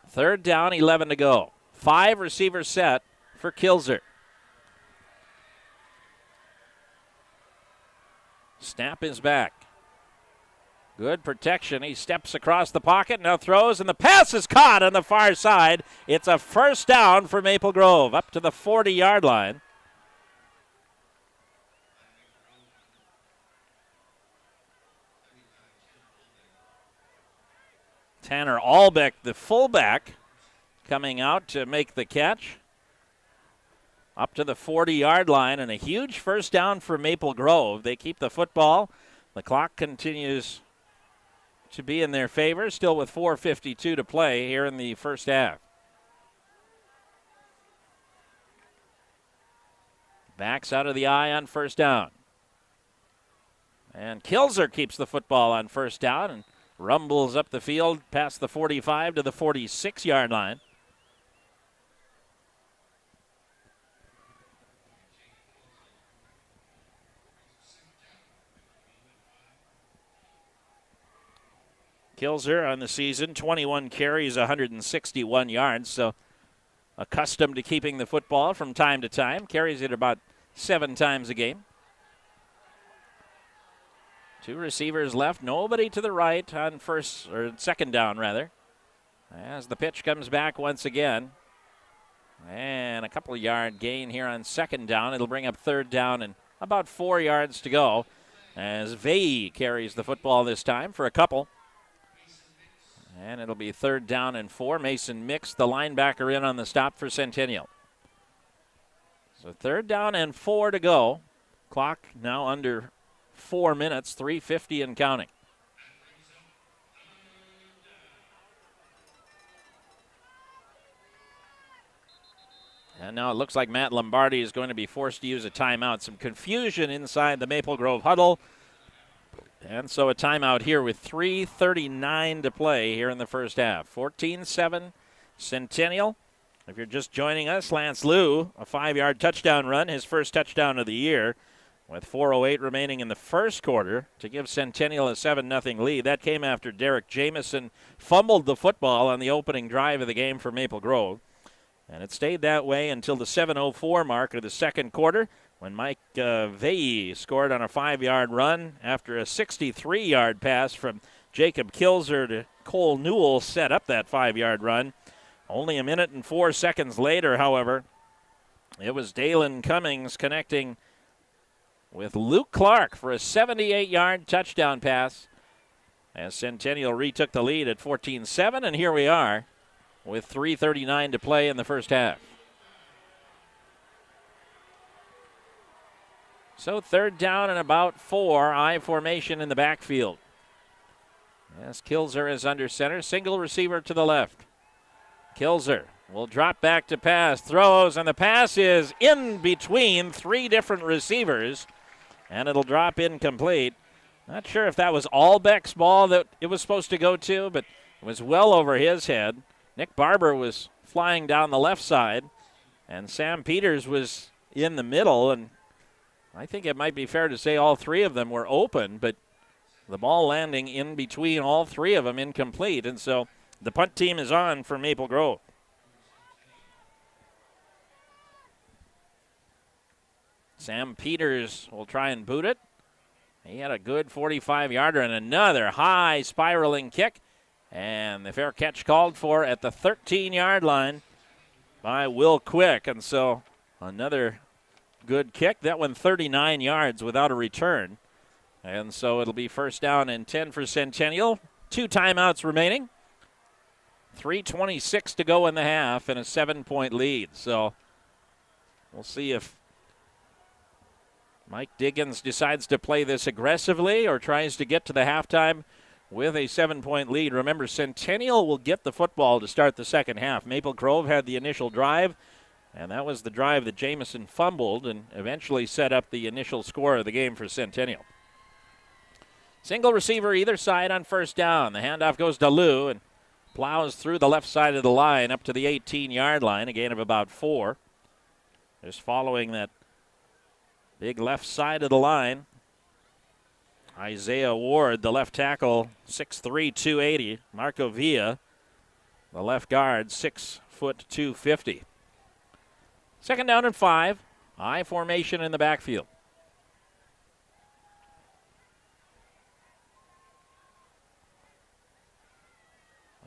A: Third down, 11 to go. 5 receivers set for Kilzer. Snap is back. Good protection. He steps across the pocket, now throws, and the pass is caught on the far side. It's a first down for Maple Grove, up to the 40-yard line. Tanner Albeck, the fullback, coming out to make the catch. Up to the 40-yard line, and a huge first down for Maple Grove. They keep the football. The clock continues to be in their favor, still with 4:52 to play here in the first half. Backs out of the eye on first down. And Kilzer keeps the football on first down and rumbles up the field past the 45 to the 46-yard line. Kilzer on the season, 21 carries, 161 yards, so accustomed to keeping the football from time to time. Carries it about 7 times a game. 2 receivers left, nobody to the right on second down rather. As the pitch comes back once again. And a couple yard gain here on second down. It'll bring up third down and about 4 yards to go as Vey carries the football this time for a couple. And it'll be third down and 4. Mason Mix, the linebacker, in on the stop for Centennial. So third down and 4 to go. Clock now under 4 minutes, 3:50 and counting. And now it looks like Matt Lombardi is going to be forced to use a timeout. Some confusion inside the Maple Grove huddle. And so a timeout here with 3:39 to play here in the first half. 14-7 Centennial. If you're just joining us, Lance Liu, a 5-yard touchdown run, his first touchdown of the year, with 4:08 remaining in the first quarter to give Centennial a 7-0 lead. That came after Derek Jamison fumbled the football on the opening drive of the game for Maple Grove. And it stayed that way until the 7:04 mark of the second quarter, when Mike Vey scored on a 5-yard run after a 63-yard pass from Jacob Kilzer to Cole Newell set up that 5-yard run. Only a minute and 4 seconds later, however, it was Dalen Cummings connecting with Luke Clark for a 78-yard touchdown pass as Centennial retook the lead at 14-7, and here we are with 3:39 to play in the first half. So third down and about 4, I formation in the backfield. As Kilzer is under center, single receiver to the left. Kilzer will drop back to pass, throws, and the pass is in between 3 different receivers, and it'll drop incomplete. Not sure if that was Albeck's ball that it was supposed to go to, but it was well over his head. Nick Barber was flying down the left side, and Sam Peters was in the middle, and I think it might be fair to say all 3 of them were open, but the ball landing in between all 3 of them incomplete, and so the punt team is on for Maple Grove. Sam Peters will try and boot it. He had a good 45-yarder and another high spiraling kick, and the fair catch called for at the 13-yard line by Will Quick, and so another good kick. That one 39 yards without a return. And so it'll be first down and 10 for Centennial. 2 timeouts remaining. 3:26 to go in the half and a 7-point lead. So we'll see if Mike Diggins decides to play this aggressively or tries to get to the halftime with a 7-point lead. Remember, Centennial will get the football to start the second half. Maple Grove had the initial drive, and that was the drive that Jamison fumbled and eventually set up the initial score of the game for Centennial. Single receiver either side on first down. The handoff goes to Liu and plows through the left side of the line up to the 18-yard line, a gain of about 4. Just following that big left side of the line, Isaiah Ward, the left tackle, 6'3", 280. Marco Villa, the left guard, 6 foot 250. Second down and 5. I formation in the backfield.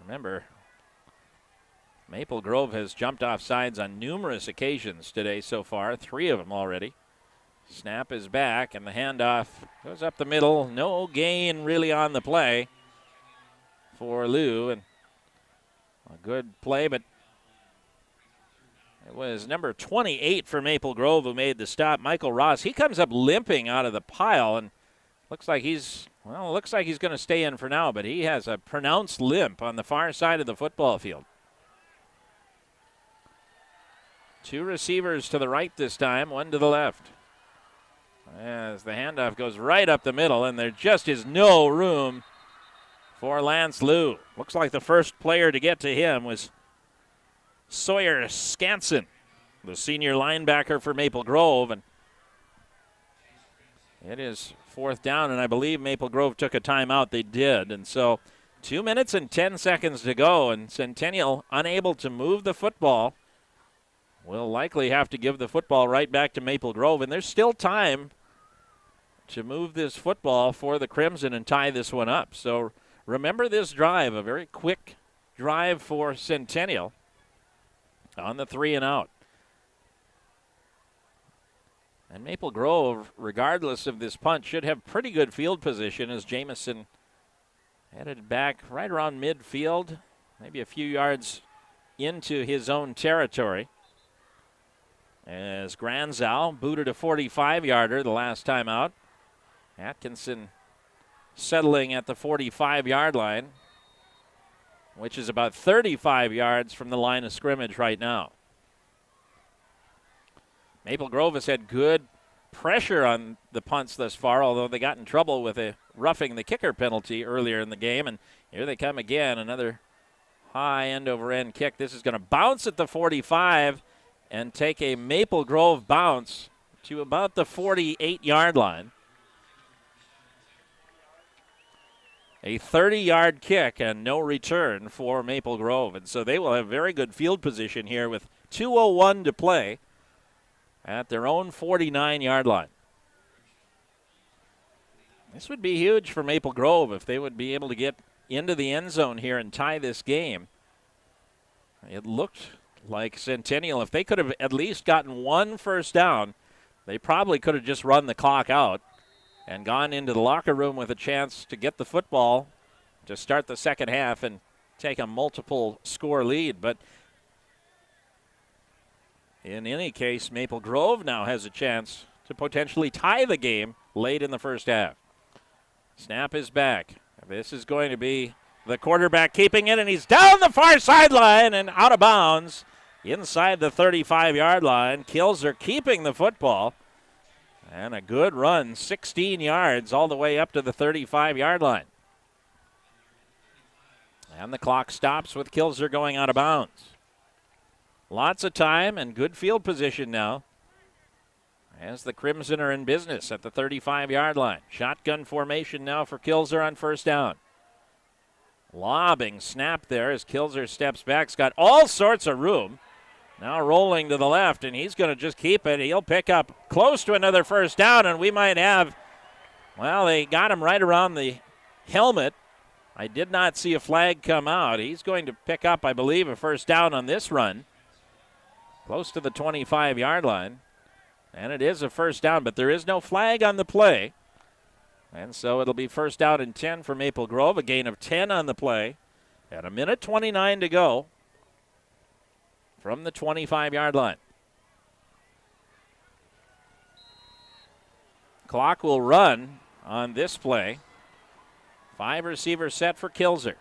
A: Remember, Maple Grove has jumped off sides on numerous occasions today so far, 3 of them already. Snap is back, and the handoff goes up the middle. No gain really on the play for Liu, and a good play, but it was number 28 for Maple Grove who made the stop, Michael Ross. He comes up limping out of the pile, and looks like he's going to stay in for now, but he has a pronounced limp on the far side of the football field. 2 receivers to the right this time, 1 to the left. As the handoff goes right up the middle, and there just is no room for Lance Liu. Looks like the first player to get to him was Sawyer Skansen, the senior linebacker for Maple Grove, and it is fourth down, and I believe Maple Grove took a timeout. They did, and so 2 minutes and 10 seconds to go, and Centennial unable to move the football. Will likely have to give the football right back to Maple Grove, and there's still time to move this football for the Crimson and tie this one up. So remember this drive, a very quick drive for Centennial on the 3 and out. And Maple Grove, regardless of this punt, should have pretty good field position as Jamison headed back right around midfield, maybe a few yards into his own territory. As Granzow booted a 45-yarder the last time out. Atkinson settling at the 45-yard line, which is about 35 yards from the line of scrimmage right now. Maple Grove has had good pressure on the punts thus far, although they got in trouble with a roughing the kicker penalty earlier in the game. And here they come again, another high end-over-end kick. This is going to bounce at the 45 and take a Maple Grove bounce to about the 48-yard line. A 30-yard kick and no return for Maple Grove. And so they will have very good field position here with 2:01 to play at their own 49-yard line. This would be huge for Maple Grove if they would be able to get into the end zone here and tie this game. It looked like Centennial, if they could have at least gotten one first down, they probably could have just run the clock out and gone into the locker room with a chance to get the football to start the second half and take a multiple score lead. But in any case, Maple Grove now has a chance to potentially tie the game late in the first half. Snap is back. This is going to be the quarterback keeping it, and he's down the far sideline and out of bounds inside the 35-yard line. Kilzer keeping the football. And a good run, 16 yards all the way up to the 35-yard line. And the clock stops with Kilzer going out of bounds. Lots of time and good field position now as the Crimson are in business at the 35-yard line. Shotgun formation now for Kilzer on first down. Lobbing snap there as Kilzer steps back. He's got all sorts of room. Now rolling to the left, and he's going to just keep it. He'll pick up close to another first down, and we might have, well, they got him right around the helmet. I did not see a flag come out. He's going to pick up, I believe, a first down on this run, close to the 25-yard line. And it is a first down, but there is no flag on the play. And so it'll be first down and 10 for Maple Grove, a gain of 10 on the play, and a minute 29 to go from the 25-yard line. Clock will run on this play. 5 receiver set for Kilzer.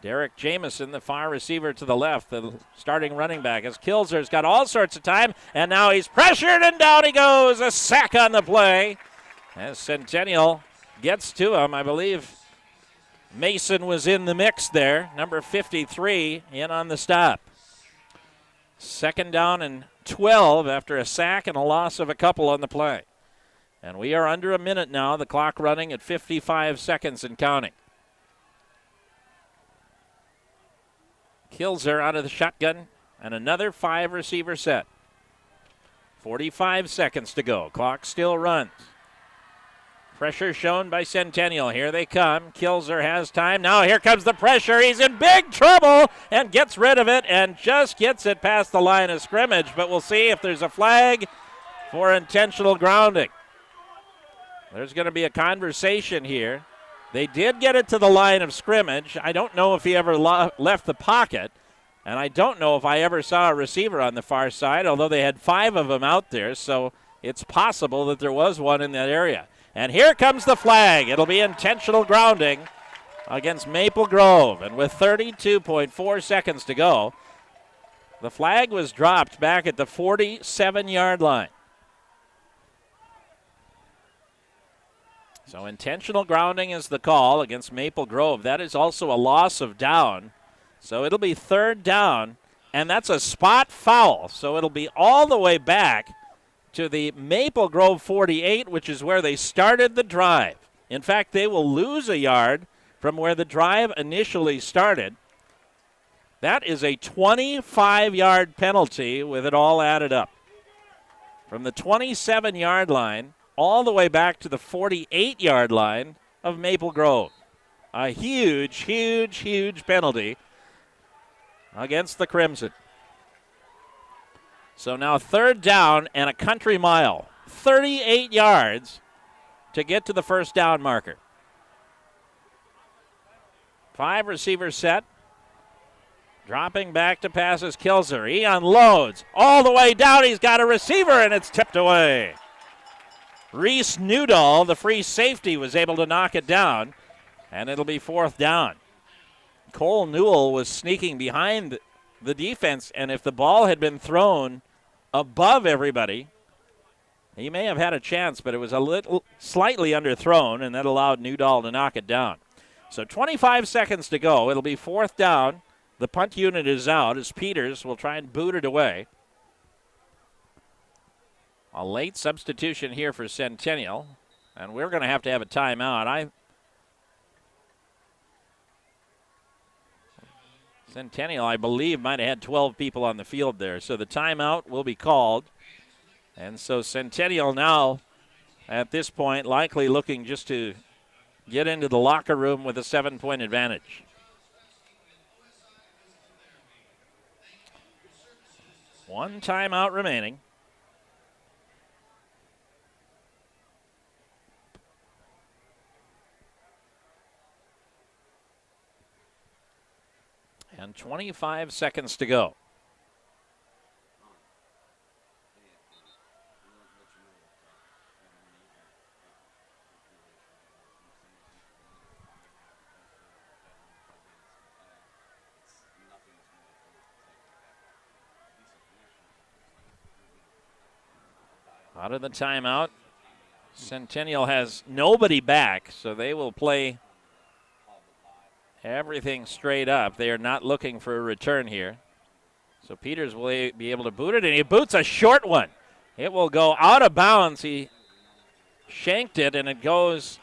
A: Derek Jamison, the far receiver to the left, the starting running back, as Kilzer's got all sorts of time, and now he's pressured, and down he goes. A sack on the play as Centennial gets to him. I believe Mason was in the mix there, number 53, in on the stop. Second down and 12 after a sack and a loss of a couple on the play. And we are under a minute now, the clock running at 55 seconds and counting. Kilzer out of the shotgun, and another 5 receiver set. 45 seconds to go. Clock still runs. Pressure shown by Centennial. Here they come. Kilzer has time. Now here comes the pressure. He's in big trouble and gets rid of it and just gets it past the line of scrimmage. But we'll see if there's a flag for intentional grounding. There's going to be a conversation here. They did get it to the line of scrimmage. I don't know if he ever left the pocket, and I don't know if I ever saw a receiver on the far side, although they had 5 of them out there, so it's possible that there was one in that area. And here comes the flag. It'll be intentional grounding against Maple Grove, and with 32.4 seconds to go, the flag was dropped back at the 47-yard line. So intentional grounding is the call against Maple Grove. That is also a loss of down. So it'll be third down, and that's a spot foul. So it'll be all the way back to the Maple Grove 48, which is where they started the drive. In fact, they will lose a yard from where the drive initially started. That is a 25-yard penalty with it all added up. From the 27-yard line all the way back to the 48-yard line of Maple Grove. A huge, huge, huge penalty against the Crimson. So now 3rd down and a country mile. 38 yards to get to the first down marker. 5 receivers set. Dropping back to pass is Kilzer. He unloads all the way down. He's got a receiver, and it's tipped away. Reese Newdahl, the free safety, was able to knock it down, and it'll be 4th down. Cole Newell was sneaking behind the defense, and if the ball had been thrown above everybody, he may have had a chance, but it was a little slightly underthrown, and that allowed Newdahl to knock it down. So 25 seconds to go. It'll be 4th down. The punt unit is out as Peters will try and boot it away. A late substitution here for Centennial, and we're going to have a timeout. Centennial, I believe, might have had 12 people on the field there, so the timeout will be called. And so Centennial now, at this point, likely looking just to get into the locker room with a 7-point advantage. One timeout remaining. And 25 seconds to go. Out of the timeout, Centennial has nobody back, so they will play everything straight up. They are not looking for a return here. So Peters will be able to boot it, and he boots a short one. It will go out of bounds. He shanked it, and it goes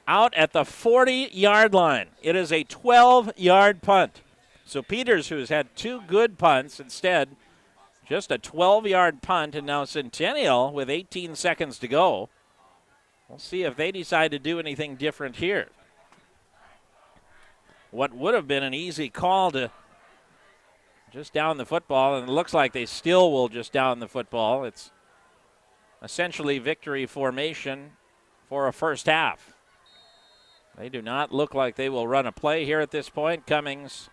A: out at the 40-yard line. It is a 12-yard punt. So Peters, who has had 2 good punts, instead just a 12-yard punt, and now Centennial with 18 seconds to go. We'll see if they decide to do anything different here. What would have been an easy call to just down the football, and it looks like they still will just down the football. It's essentially victory formation for a first half. They do not look like they will run a play here at this point. Cummings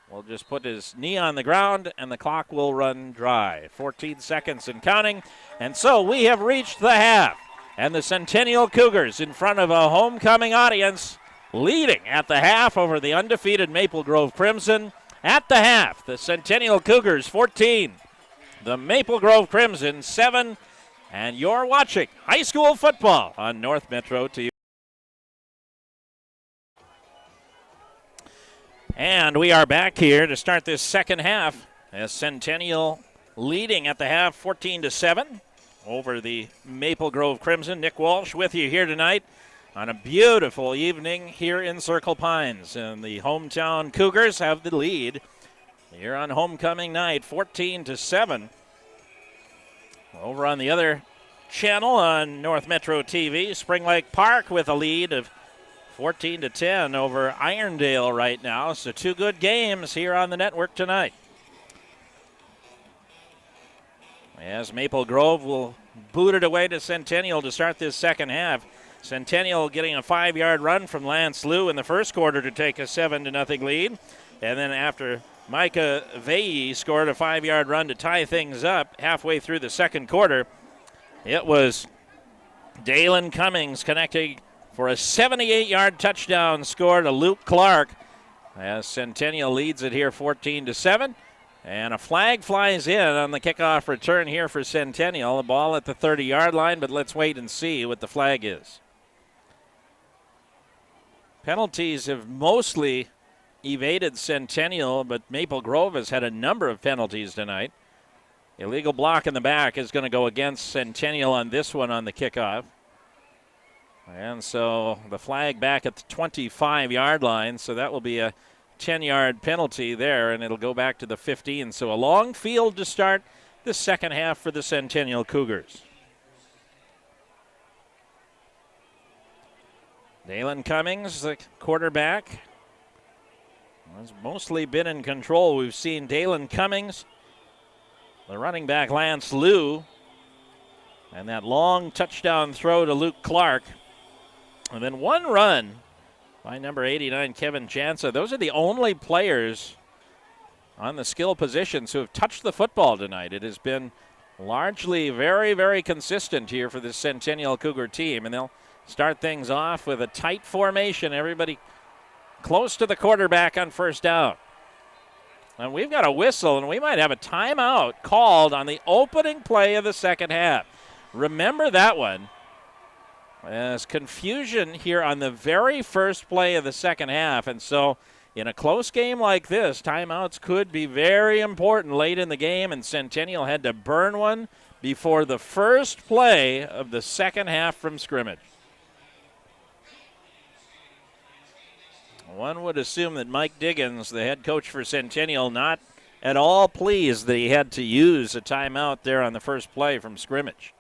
A: will just put his knee on the ground, and the clock will run dry. 14 seconds and counting. And so we have reached the half. And the Centennial Cougars in front of a homecoming audience, leading at the half over the undefeated Maple Grove Crimson. At the half, the Centennial Cougars 14, the Maple Grove Crimson 7. And you're watching high school football on North Metro TV. And we are back here to start this second half as Centennial leading at the half 14-7 over the Maple Grove Crimson. Nick Walsh with you here tonight on a beautiful evening here in Circle Pines. And the hometown Cougars have the lead here on homecoming night 14-7. Over on the other channel on North Metro TV, Spring Lake Park with a lead of 14-10 over Irondale right now. So 2 good games here on the network tonight. As Maple Grove will boot it away to Centennial to start this second half. Centennial getting a 5-yard run from Lance Liu in the first quarter to take a 7-0 lead. And then after Micah Veilley scored a 5-yard run to tie things up halfway through the second quarter, it was Dalen Cummings connecting for a 78-yard touchdown score to Luke Clark as Centennial leads it here 14-7. And a flag flies in on the kickoff return here for Centennial. The ball at the 30-yard line, but let's wait and see what the flag is. Penalties have mostly evaded Centennial, but Maple Grove has had a number of penalties tonight. Illegal block in the back is going to go against Centennial on this one on the kickoff. And so the flag back at the 25-yard line, so that will be a 10-yard penalty there, and it'll go back to the 15. So a long field to start the second half for the Centennial Cougars. Dalen Cummings, the quarterback, has mostly been in control. We've seen Dalen Cummings, the running back Lance Liu, and that long touchdown throw to Luke Clark. And then one run by number 89, Kevin Jansa. Those are the only players on the skill positions who have touched the football tonight. It has been largely very, very consistent here for this Centennial Cougar team. And they'll start things off with a tight formation. Everybody close to the quarterback on first down. And we've got a whistle, and we might have a timeout called on the opening play of the second half. Remember that one. There's confusion here on the very first play of the second half, and so in a close game like this, timeouts could be very important late in the game, and Centennial had to burn one before the first play of the second half from scrimmage. One would assume that Mike Diggins, the head coach for Centennial, not at all pleased that he had to use a timeout there on the first play from scrimmage.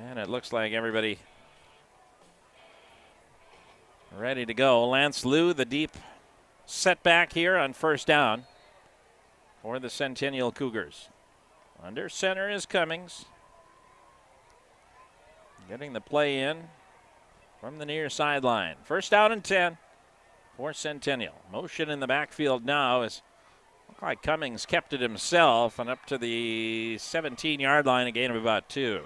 A: And it looks like everybody ready to go. Lance Liu, the deep setback here on first down for the Centennial Cougars. Under center is Cummings. Getting the play in from the near sideline. First down and 10 for Centennial. Motion in the backfield now is looked like Cummings kept it himself and up to the 17-yard line, a gain of about 2.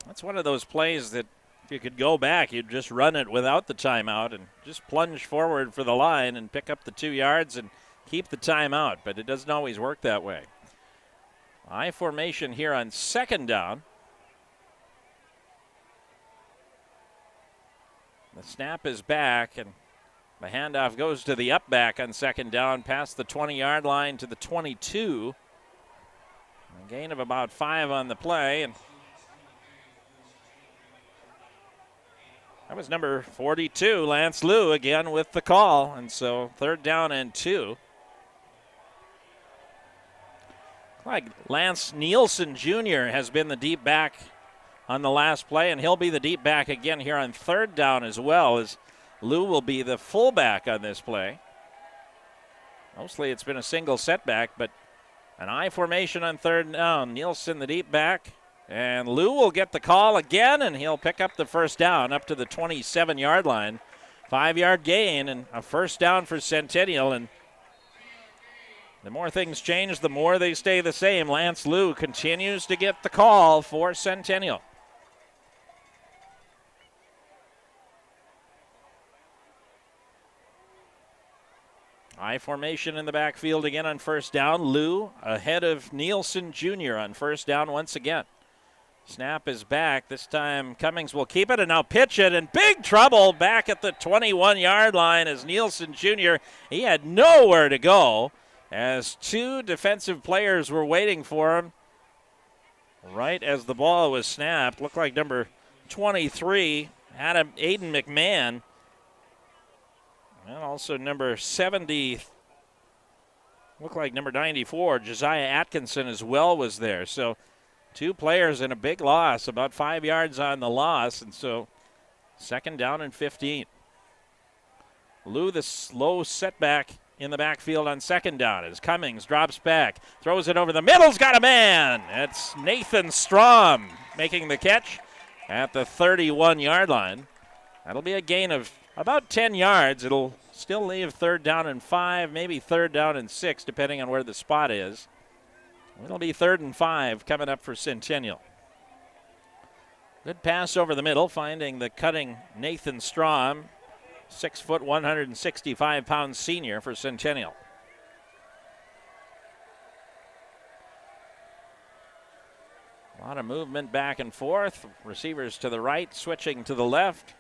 A: That's one of those plays that if you could go back, you'd just run it without the timeout and just plunge forward for the line and pick up the 2 yards and keep the timeout, but it doesn't always work that way. I formation here on second down. The snap is back, and the handoff goes to the up back on second down, past the 20-yard line to the 22. A gain of about 5 on the play, and that was number 42, Lance Liu, again with the call. And so third down and 2. Like Lance Nielsen Jr. has been the deep back on the last play, and he'll be the deep back again here on third down as well, as Liu will be the fullback on this play. Mostly it's been a single setback, but an I formation on third down. Nielsen the deep back. And Liu will get the call again, and he'll pick up the first down up to the 27-yard line. 5-yard gain and a first down for Centennial. And the more things change, the more they stay the same. Lance Liu continues to get the call for Centennial. I formation in the backfield again on first down. Liu ahead of Nielsen Jr. on first down once again. Snap is back. This time Cummings will keep it and now pitch it, and big trouble back at the 21-yard line as Nielsen Jr. He had nowhere to go as 2 defensive players were waiting for him right as the ball was snapped. Looked like number 23, Aiden McMahon, and also number 70, looked like number 94, Josiah Atkinson as well was there. So 2 players in a big loss, about 5 yards on the loss, and so second down and 15. Liu, the slow setback in the backfield on second down as Cummings drops back, throws it over the middle's got a man. It's Nathan Strom making the catch at the 31-yard line. That'll be a gain of about 10 yards. It'll still leave third down and 5, maybe third down and 6, depending on where the spot is. It'll be 3rd and 5 coming up for Centennial. Good pass over the middle, finding the cutting Nathan Strom, 6 foot, 165-pound senior for Centennial. A lot of movement back and forth. Receivers to the right, switching to the left.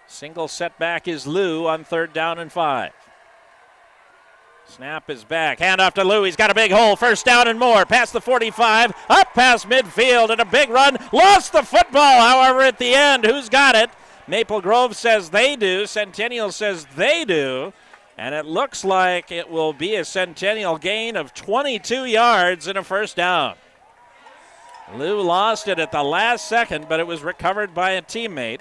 A: Single setback is Lou on 3rd down and 5. Snap is back. Hand off to Lou. He's got a big hole. 1st down and more. Past the 45. Up past midfield and a big run. Lost the football, however, at the end. Who's got it? Maple Grove says they do. Centennial says they do. And it looks like it will be a Centennial gain of 22 yards and a 1st down. Lou lost it at the last second, but it was recovered by a teammate.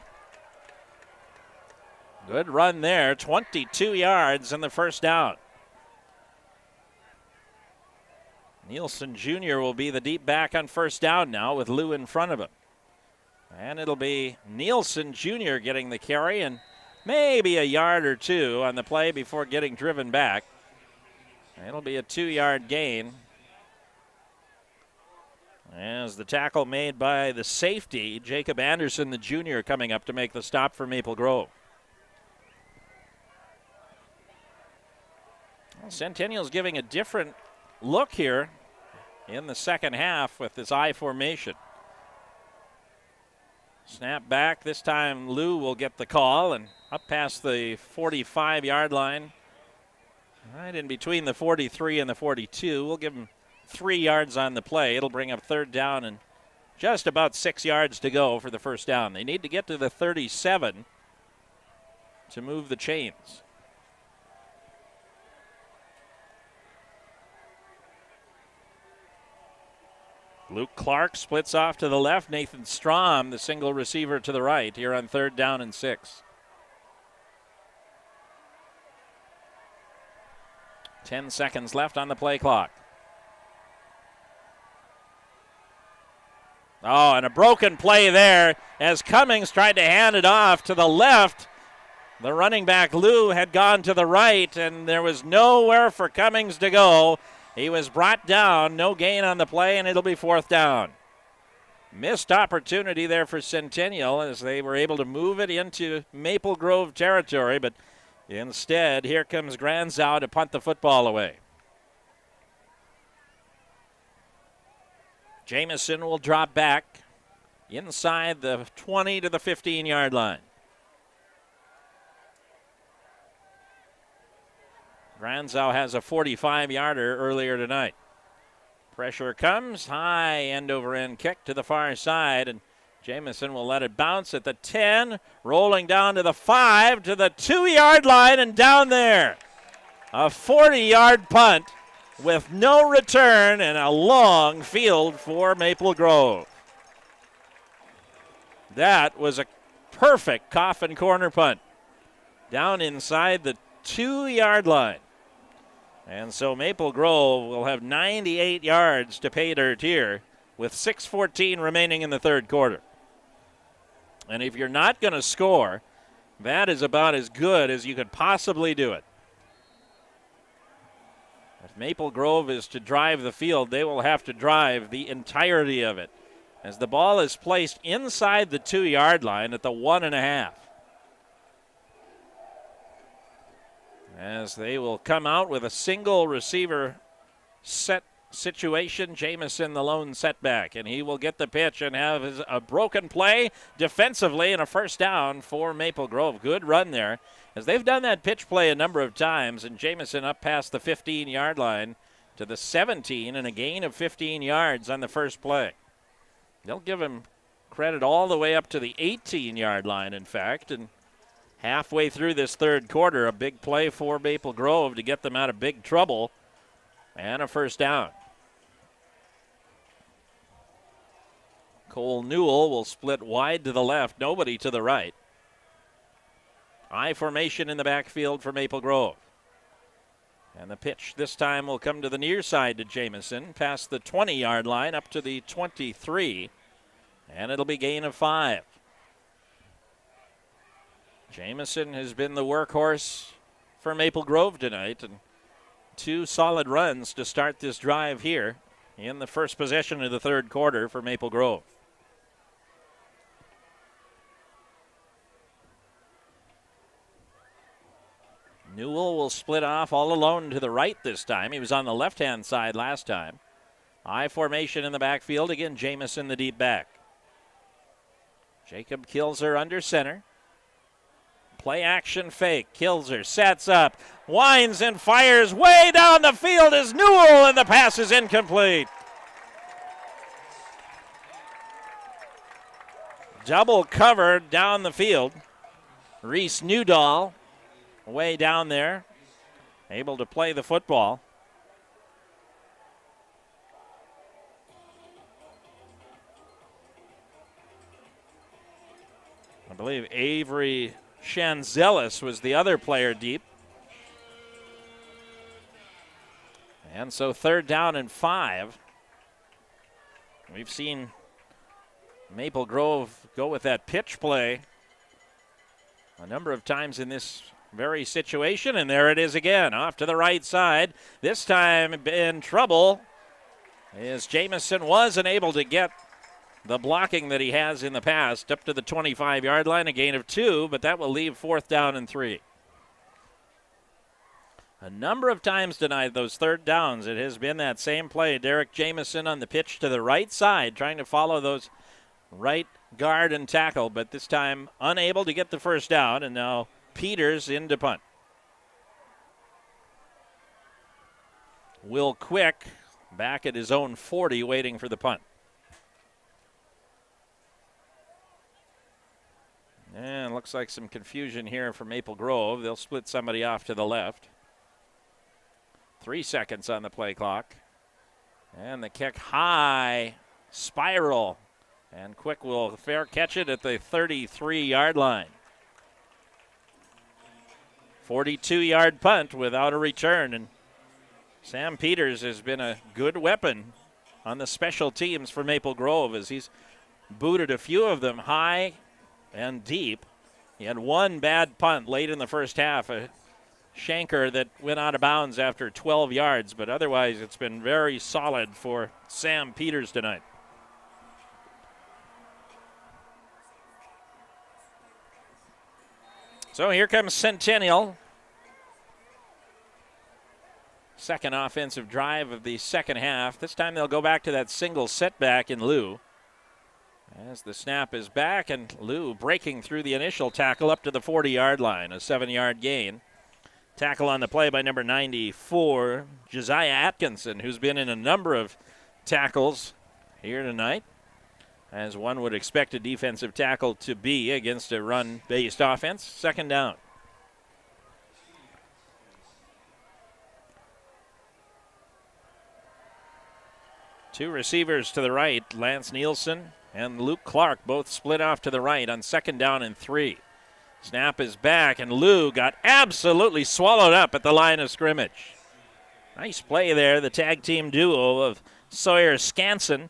A: Good run there. 22 yards and the 1st down. Nielsen Jr. will be the deep back on 1st down now with Lou in front of him. And it'll be Nielsen Jr. getting the carry and maybe a yard or 2 on the play before getting driven back. It'll be a 2-yard gain as the tackle made by the safety, Jacob Anderson, the junior, coming up to make the stop for Maple Grove. Well, Centennial's giving a different look here in the second half with this I formation. Snap back. This time Lou will get the call and up past the 45-yard line. Right in between the 43 and the 42. We'll give him 3 yards on the play. It'll bring up 3rd down and just about 6 yards to go for the 1st down. They need to get to the 37 to move the chains. Luke Clark splits off to the left. Nathan Strom, the single receiver, to the right here on 3rd down and 6. 10 seconds left on the play clock. Oh, and a broken play there as Cummings tried to hand it off to the left. The running back, Lou, had gone to the right, and there was nowhere for Cummings to go. He was brought down, no gain on the play, and it'll be 4th down. Missed opportunity there for Centennial as they were able to move it into Maple Grove territory, but instead, here comes Granzow to punt the football away. Jamison will drop back inside the 20 to the 15-yard line. Granzow has a 45-yarder earlier tonight. Pressure comes, high end-over-end kick to the far side, and Jamison will let it bounce at the 10, rolling down to the 5, to the 2-yard line, and down there. A 40-yard punt with no return and a long field for Maple Grove. That was a perfect coffin corner punt down inside the 2-yard line. And so Maple Grove will have 98 yards to pay dirt here with 6:14 remaining in the 3rd quarter. And if you're not going to score, that is about as good as you could possibly do it. If Maple Grove is to drive the field, they will have to drive the entirety of it as the ball is placed inside the 2-yard line at the 1.5. As they will come out with a single receiver set situation. Jamison the lone setback, and he will get the pitch and have a broken play defensively and a 1st down for Maple Grove. Good run there as they've done that pitch play a number of times, and Jamison up past the 15-yard line to the 17 and a gain of 15 yards on the first play. They'll give him credit all the way up to the 18-yard line, in fact, and halfway through this 3rd quarter, a big play for Maple Grove to get them out of big trouble and a 1st down. Cole Newell will split wide to the left, nobody to the right. I formation in the backfield for Maple Grove. And the pitch this time will come to the near side to Jamison, past the 20-yard line up to the 23, and it'll be gain of 5. Jamison has been the workhorse for Maple Grove tonight, and 2 solid runs to start this drive here in the first possession of the 3rd quarter for Maple Grove. Newell will split off all alone to the right this time. He was on the left-hand side last time. I formation in the backfield. Again, Jamison the deep back. Jacob Kilser under center. Play action fake. Kills her. Sets up. Winds and fires way down the field is Newell, and the pass is incomplete. Double cover down the field. Reese Newdahl way down there, able to play the football. I believe Avery Shanzelis was the other player deep. And so 3rd down and 5. We've seen Maple Grove go with that pitch play a number of times in this very situation, and there it is again, off to the right side. This time in trouble as Jamison wasn't able to get the blocking that he has in the past up to the 25-yard line, a gain of 2, but that will leave 4th down and 3. A number of times tonight, those 3rd downs, it has been that same play. Derek Jamison on the pitch to the right side, trying to follow those right guard and tackle, but this time unable to get the 1st down, and now Peters in to punt. Will Quick back at his own 40 waiting for the punt. And looks like some confusion here for Maple Grove. They'll split somebody off to the left. 3 seconds on the play clock. And the kick high, spiral. And Quick will fair catch it at the 33-yard line. 42-yard punt without a return. And Sam Peters has been a good weapon on the special teams for Maple Grove as he's booted a few of them high and deep. He had one bad punt late in the first half, a shanker that went out of bounds after 12 yards, but otherwise it's been very solid for Sam Peters tonight. So here comes Centennial. Second offensive drive of the second half. This time they'll go back to that single setback in Lou. As the snap is back, and Lou breaking through the initial tackle up to the 40-yard line, a 7-yard gain. Tackle on the play by number 94, Josiah Atkinson, who's been in a number of tackles here tonight, as one would expect a defensive tackle to be against a run-based offense. 2nd down. Two receivers to the right, Lance Nielsen and Luke Clark, both split off to the right on 2nd down and 3. Snap is back, and Lou got absolutely swallowed up at the line of scrimmage. Nice play there, the tag team duo of Sawyer Skansen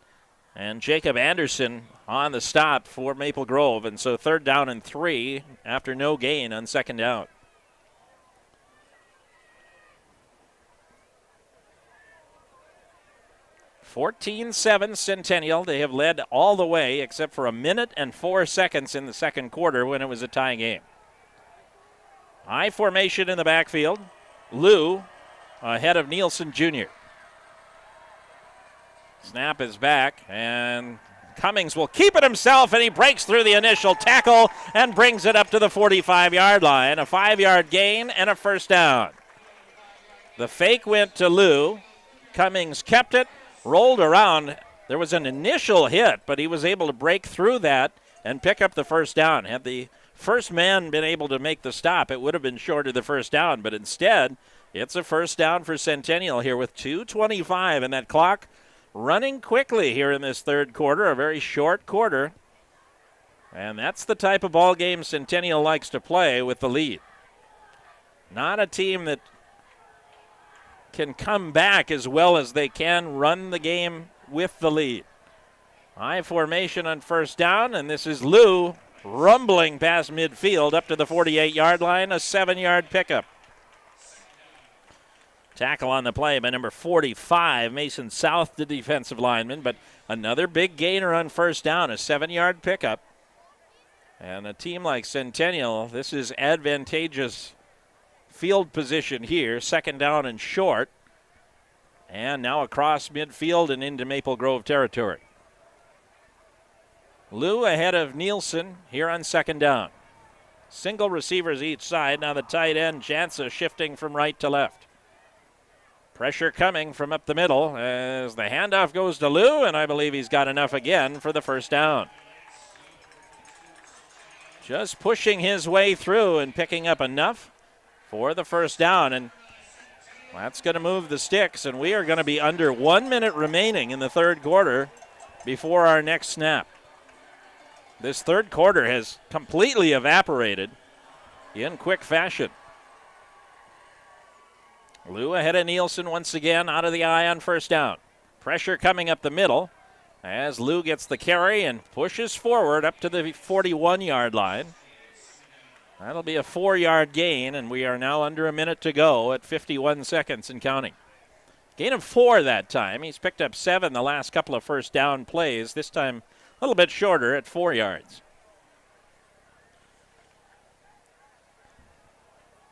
A: and Jacob Anderson on the stop for Maple Grove. And so 3rd down and 3 after no gain on 2nd down. (14-7) Centennial. They have led all the way except for 1 minute and 4 seconds in the second quarter when it was a tie game. High formation in the backfield. Lou ahead of Nielsen Jr. Snap is back, and Cummings will keep it himself, and he breaks through the initial tackle and brings it up to the 45-yard line. A 5-yard gain and a 1st down. The fake went to Lou. Cummings kept it. Rolled around. There was an initial hit, but he was able to break through that and pick up the 1st down. Had the first man been able to make the stop, it would have been short of the 1st down, but instead, it's a 1st down for Centennial here with 2:25, and that clock running quickly here in this 3rd quarter, a very short quarter. And that's the type of ball game Centennial likes to play with the lead. Not a team that can come back as well as they can run the game with the lead. High formation on 1st down, and this is Lou rumbling past midfield up to the 48-yard line, a 7-yard pickup. Tackle on the play by number 45, Mason South, the defensive lineman, but another big gainer on 1st down, a 7-yard pickup. And a team like Centennial, this is advantageous field position here, 2nd down and short, and now across midfield and into Maple Grove territory. Lou ahead of Nielsen here on 2nd down. Single receivers each side. Now the tight end, Jansa, shifting from right to left. Pressure coming from up the middle as the handoff goes to Lou, and I believe he's got enough again for the first down. Just pushing his way through and picking up enough for the first down, and that's going to move the sticks, and we are going to be under 1 minute remaining in the third quarter before our next snap. This third quarter has completely evaporated in quick fashion. Lou ahead of Nielsen once again, out of the eye on first down. Pressure coming up the middle as Lou gets the carry and pushes forward up to the 41-yard line. That'll be a 4-yard gain, and we are now under a minute to go at 51 seconds and counting. Gain of 4 that time. He's picked up 7 the last couple of first down plays, this time a little bit shorter at 4 yards.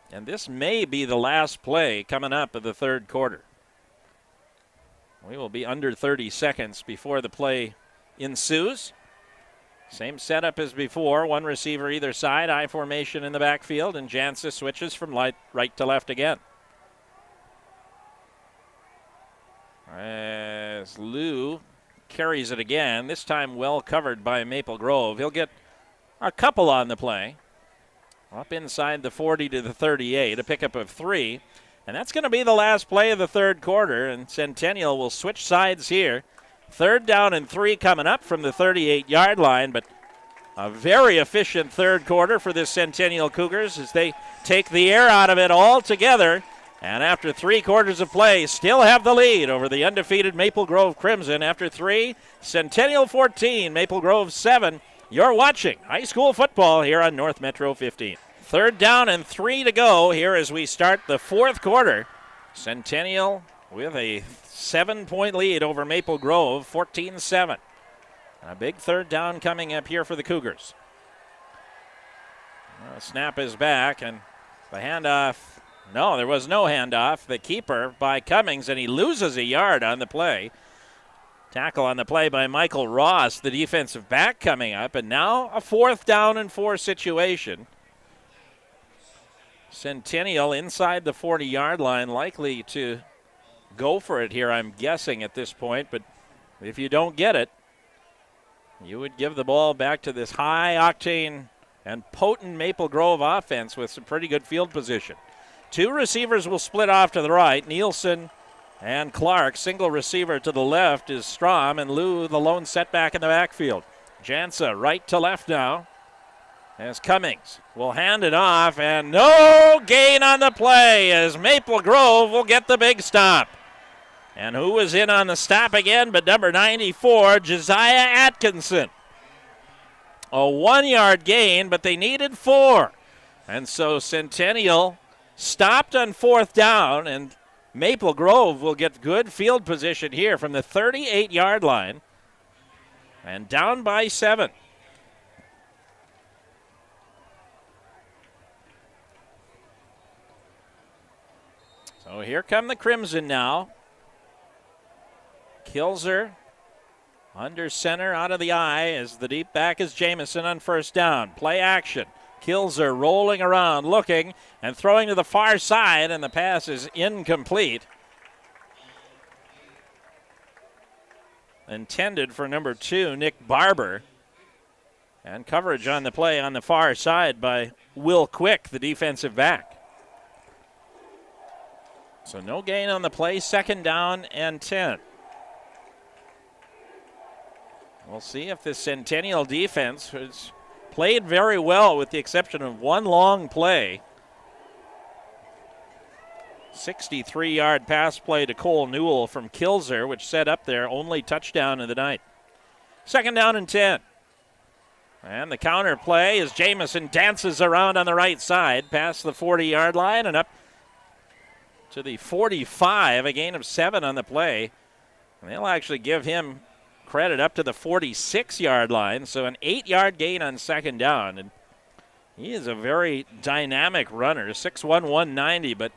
A: And this may be the last play coming up of the third quarter. We will be under 30 seconds before the play ensues. Same setup as before, one receiver either side, I formation in the backfield, and Jansa switches from right to left again. As Lou carries it again, this time well covered by Maple Grove. He'll get a couple on the play. Up inside the 40 to the 38, a pickup of 3. And that's going to be the last play of the third quarter, and Centennial will switch sides here. 3rd down and 3 coming up from the 38-yard line, but a very efficient third quarter for the Centennial Cougars as they take the air out of it altogether. And after 3 quarters of play, still have the lead over the undefeated Maple Grove Crimson. After 3, Centennial 14, Maple Grove 7. You're watching high school football here on North Metro 15. 3rd down and 3 to go here as we start the fourth quarter. Centennial with a 7-point lead over Maple Grove, 14-7. A big 3rd down coming up here for the Cougars. Snap is back, and the handoff. No, there was no handoff. The keeper by Cummings, and he loses a yard on the play. Tackle on the play by Michael Ross, the defensive back coming up, and now a 4th down and 4 situation. Centennial inside the 40-yard line, likely to go for it here, I'm guessing at this point, but if you don't get it, you would give the ball back to this high-octane and potent Maple Grove offense with some pretty good field position. 2 receivers will split off to the right, Nielsen and Clark. Single receiver to the left is Strom, and Lou the lone setback in the backfield. Jansa right to left now as Cummings will hand it off, and no gain on the play as Maple Grove will get the big stop. And who was in on the stop again but number 94, Josiah Atkinson. A 1-yard gain, but they needed 4. And so Centennial stopped on 4th down, and Maple Grove will get good field position here from the 38-yard line and down by 7. So here come the Crimson now. Kilzer under center, out of the eye as the deep back is Jamison on 1st down. Play action. Kilzer rolling around, looking, and throwing to the far side, and the pass is incomplete. Intended for number 2, Nick Barber. And coverage on the play on the far side by Will Quick, the defensive back. So no gain on the play, 2nd down and 10. We'll see if the Centennial defense has played very well with the exception of one long play. 63-yard pass play to Cole Newell from Kilzer, which set up their only touchdown of the night. 2nd down and 10. And the counter play as Jamison dances around on the right side, past the 40-yard line and up to the 45, a gain of 7 on the play. And they'll actually give him credit up to the 46-yard line, so an 8-yard gain on 2nd down. And he is a very dynamic runner, 6'1", 190, but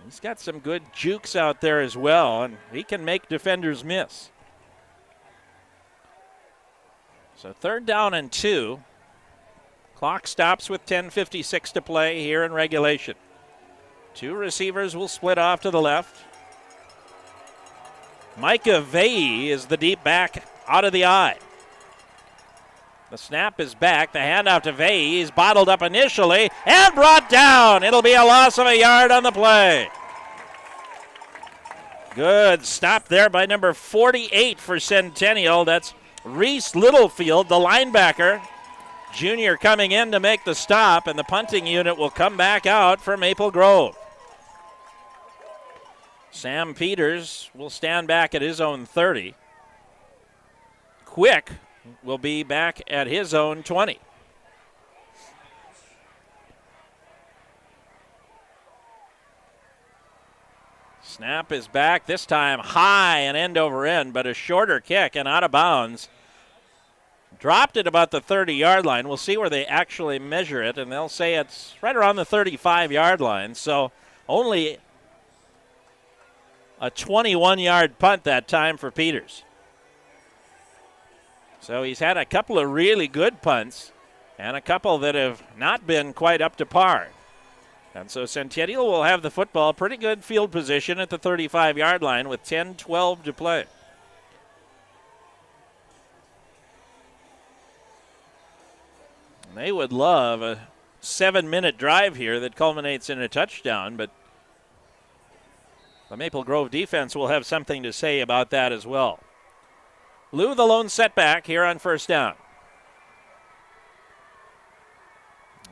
A: he's got some good jukes out there as well, and he can make defenders miss. So 3rd down and 2. Clock stops with 10:56 to play here in regulation. Two receivers will split off to the left. Micah Vahey is the deep back out of the eye. The snap is back. The handoff to Vahey. He's bottled up initially and brought down. It'll be a loss of a yard on the play. Good stop there by number 48 for Centennial. That's Reese Littlefield, the linebacker. Junior coming in to make the stop, and the punting unit will come back out for Maple Grove. Sam Peters will stand back at his own 30. Quick will be back at his own 20. Snap is back, this time high and end over end, but a shorter kick and out of bounds. Dropped it about the 30-yard line. We'll see where they actually measure it, and they'll say it's right around the 35-yard line. So only a 21-yard punt that time for Peters. So he's had a couple of really good punts and a couple that have not been quite up to par. And so Centennial will have the football, pretty good field position at the 35-yard line with 10:12 to play. And they would love a 7-minute drive here that culminates in a touchdown, but the Maple Grove defense will have something to say about that as well. Lou, the lone setback here on first down.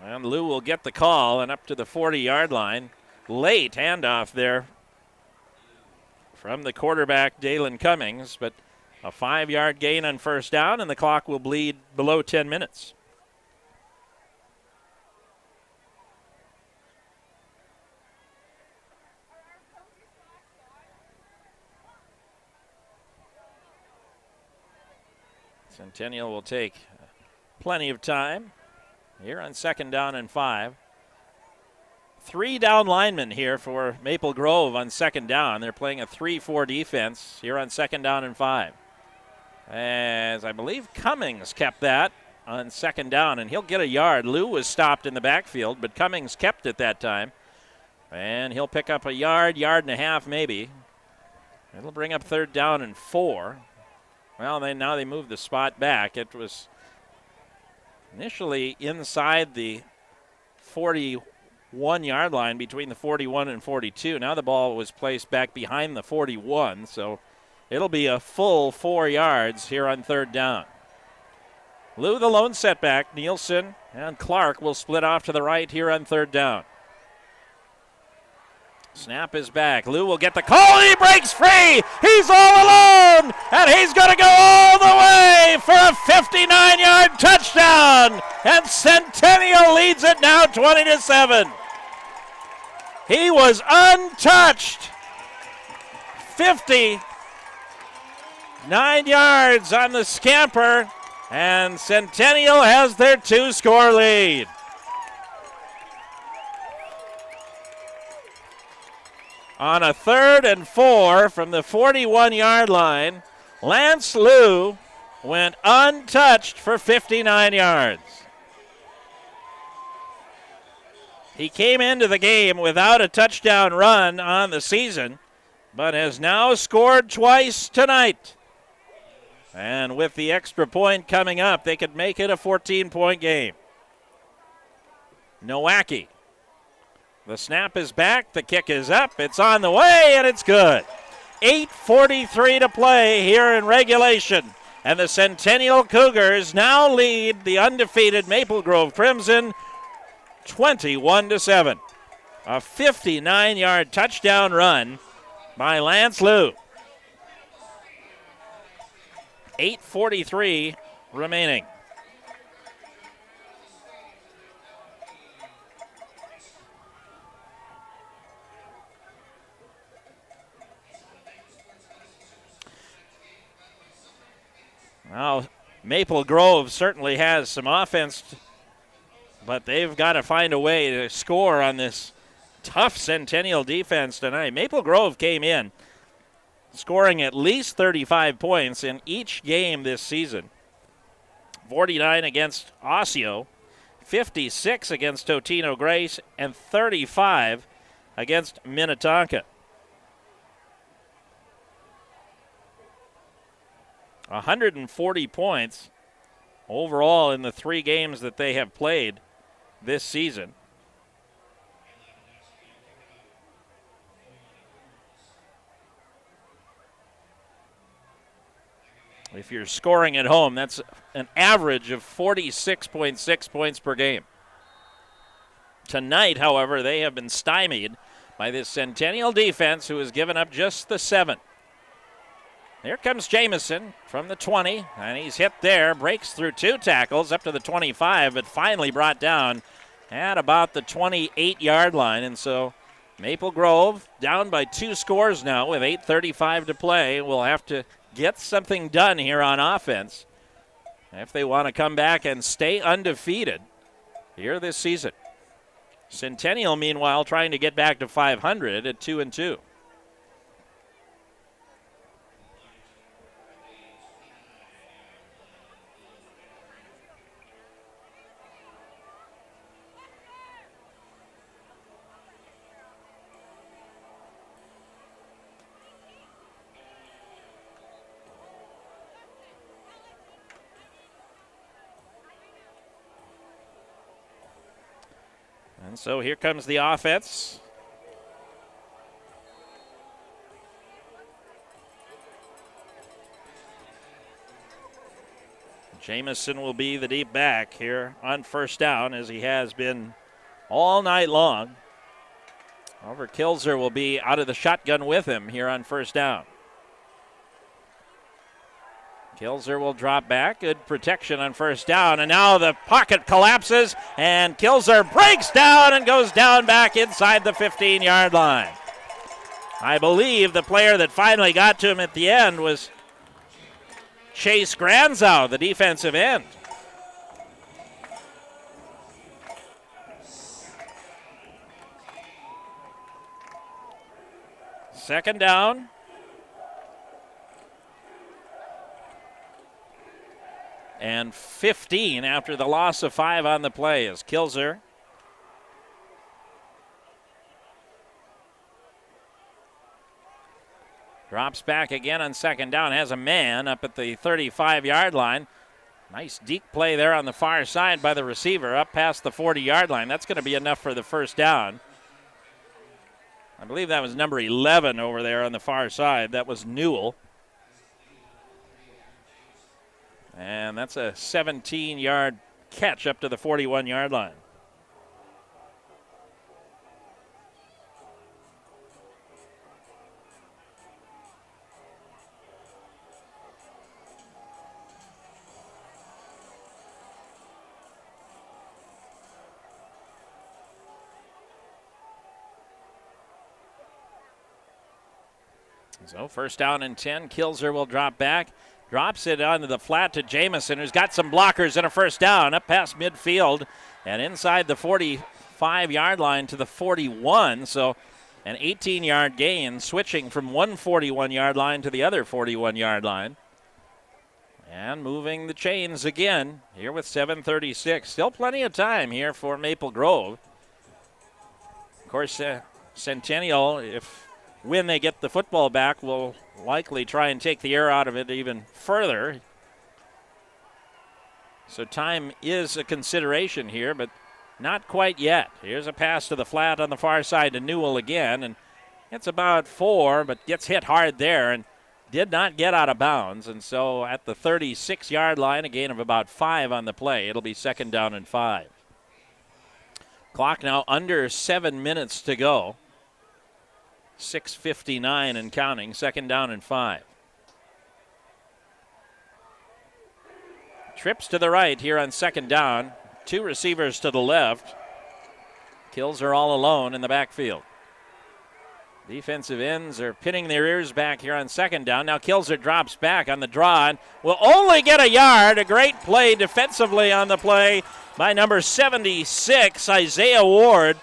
A: And Lou will get the call and up to the 40-yard line. Late handoff there from the quarterback, Dalen Cummings, but a 5-yard gain on first down, and the clock will bleed below 10 minutes. Centennial will take plenty of time here on second down and 5. 3 down linemen here for Maple Grove on second down. They're playing a 3-4 defense here on second down and 5. As I believe Cummings kept that on second down, and he'll get a yard. Lou was stopped in the backfield, but Cummings kept it that time. And he'll pick up a yard, yard and a half maybe. It'll bring up third down and 4. Well, now they move the spot back. It was initially inside the 41-yard line between the 41 and 42. Now the ball was placed back behind the 41, so it'll be a full 4 yards here on third down. Lou, the lone setback. Nielsen and Clark will split off to the right here on third down. Snap is back. Lou will get the call, and he breaks free. He's all alone, and he's going to go all the way for a 59-yard touchdown. And Centennial leads it now 20-7. He was untouched. 59 yards on the scamper, and Centennial has their 2-score lead. On a 3rd and 4 from the 41-yard line, Lance Liu went untouched for 59 yards. He came into the game without a touchdown run on the season, but has now scored twice tonight. And with the extra point coming up, they could make it a 14-point game. Nowacki. The snap is back, the kick is up, it's on the way, and it's good. 8:43 to play here in regulation, and the Centennial Cougars now lead the undefeated Maple Grove Crimson 21-7. A 59-yard touchdown run by Lance Liu. 8:43 remaining. Now, Maple Grove certainly has some offense, but they've got to find a way to score on this tough Centennial defense tonight. Maple Grove came in scoring at least 35 points in each game this season. 49 against Osseo, 56 against Totino Grace, and 35 against Minnetonka. 140 points overall in the 3 games that they have played this season. If you're scoring at home, that's an average of 46.6 points per game. Tonight, however, they have been stymied by this Centennial defense, who has given up just the 7. Here comes Jamison from the 20, and he's hit there, breaks through 2 tackles up to the 25, but finally brought down at about the 28-yard line. And so Maple Grove down by 2 scores now with 8:35 to play. Will have to get something done here on offense if they want to come back and stay undefeated here this season. Centennial, meanwhile, trying to get back to 500 at 2-2. And so here comes the offense. Jamison will be the deep back here on first down, as he has been all night long. However, Kilzer will be out of the shotgun with him here on first down. Kilzer will drop back. Good protection on first down. And now the pocket collapses, and Kilzer breaks down and goes down back inside the 15-yard line. I believe the player that finally got to him at the end was Chase Granzow, the defensive end. Second down. And 15 after the loss of 5 on the play as Kilzer drops back again on second down, has a man up at the 35-yard line. Nice deep play there on the far side by the receiver up past the 40-yard line. That's going to be enough for the first down. I believe that was number 11 over there on the far side. That was Newell. And that's a 17-yard catch up to the 41-yard line. So first down and 10. Kilzer will drop back. Drops it onto the flat to Jamison, who's got some blockers and a first down up past midfield and inside the 45-yard line to the 41. So an 18-yard gain, switching from one 41-yard line to the other 41-yard line. And moving the chains again here with 7:36. Still plenty of time here for Maple Grove. Of course, Centennial, when they get the football back, will likely try and take the air out of it even further. So time is a consideration here, but not quite yet. Here's a pass to the flat on the far side to Newell again, and it's about 4, but gets hit hard there and did not get out of bounds. And so at the 36-yard line, a gain of about 5 on the play. It'll be second down and 5. Clock now under 7 minutes to go. 6:59 and counting, second down and 5. Trips to the right here on second down. 2 receivers to the left. Kilzer all alone in the backfield. Defensive ends are pinning their ears back here on second down. Now Kilzer drops back on the draw and will only get a yard. A great play defensively on the play by number 76, Isaiah Ward.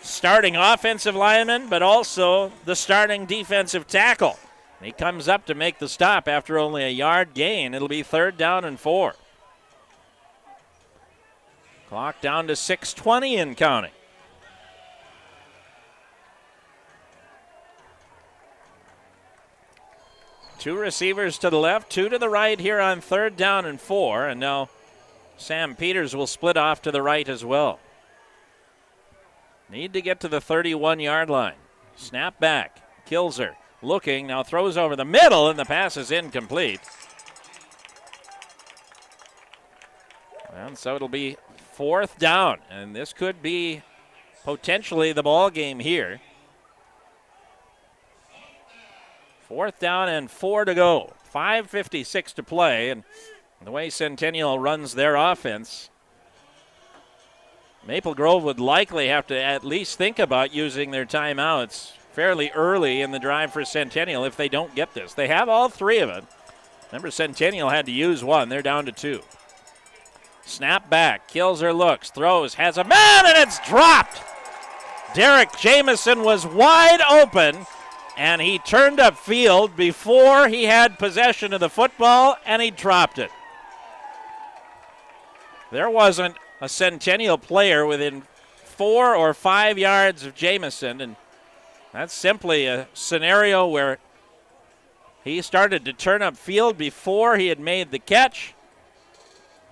A: Starting offensive lineman, but also the starting defensive tackle. And he comes up to make the stop after only a yard gain. It'll be third down and 4. Clock down to 6:20 and counting. Two receivers to the left, two to the right here on 3rd down and 4. And now Sam Peters will split off to the right as well. Need to get to the 31-yard line. Snap back. Kilzer looking, now throws over the middle, and the pass is incomplete. And so it'll be 4th down, and this could be potentially the ball game here. 4th down and 4 to go. 5:56 to play, and the way Centennial runs their offense, Maple Grove would likely have to at least think about using their timeouts fairly early in the drive for Centennial if they don't get this. They have all 3 of it. Remember, Centennial had to use 1. They're down to 2. Snap back. Kilzer looks, throws, has a man, and it's dropped. Derek Jamison was wide open, and he turned upfield before he had possession of the football, and he dropped it. There wasn't a Centennial player within 4 or 5 yards of Jamison, and that's simply a scenario where he started to turn upfield before he had made the catch,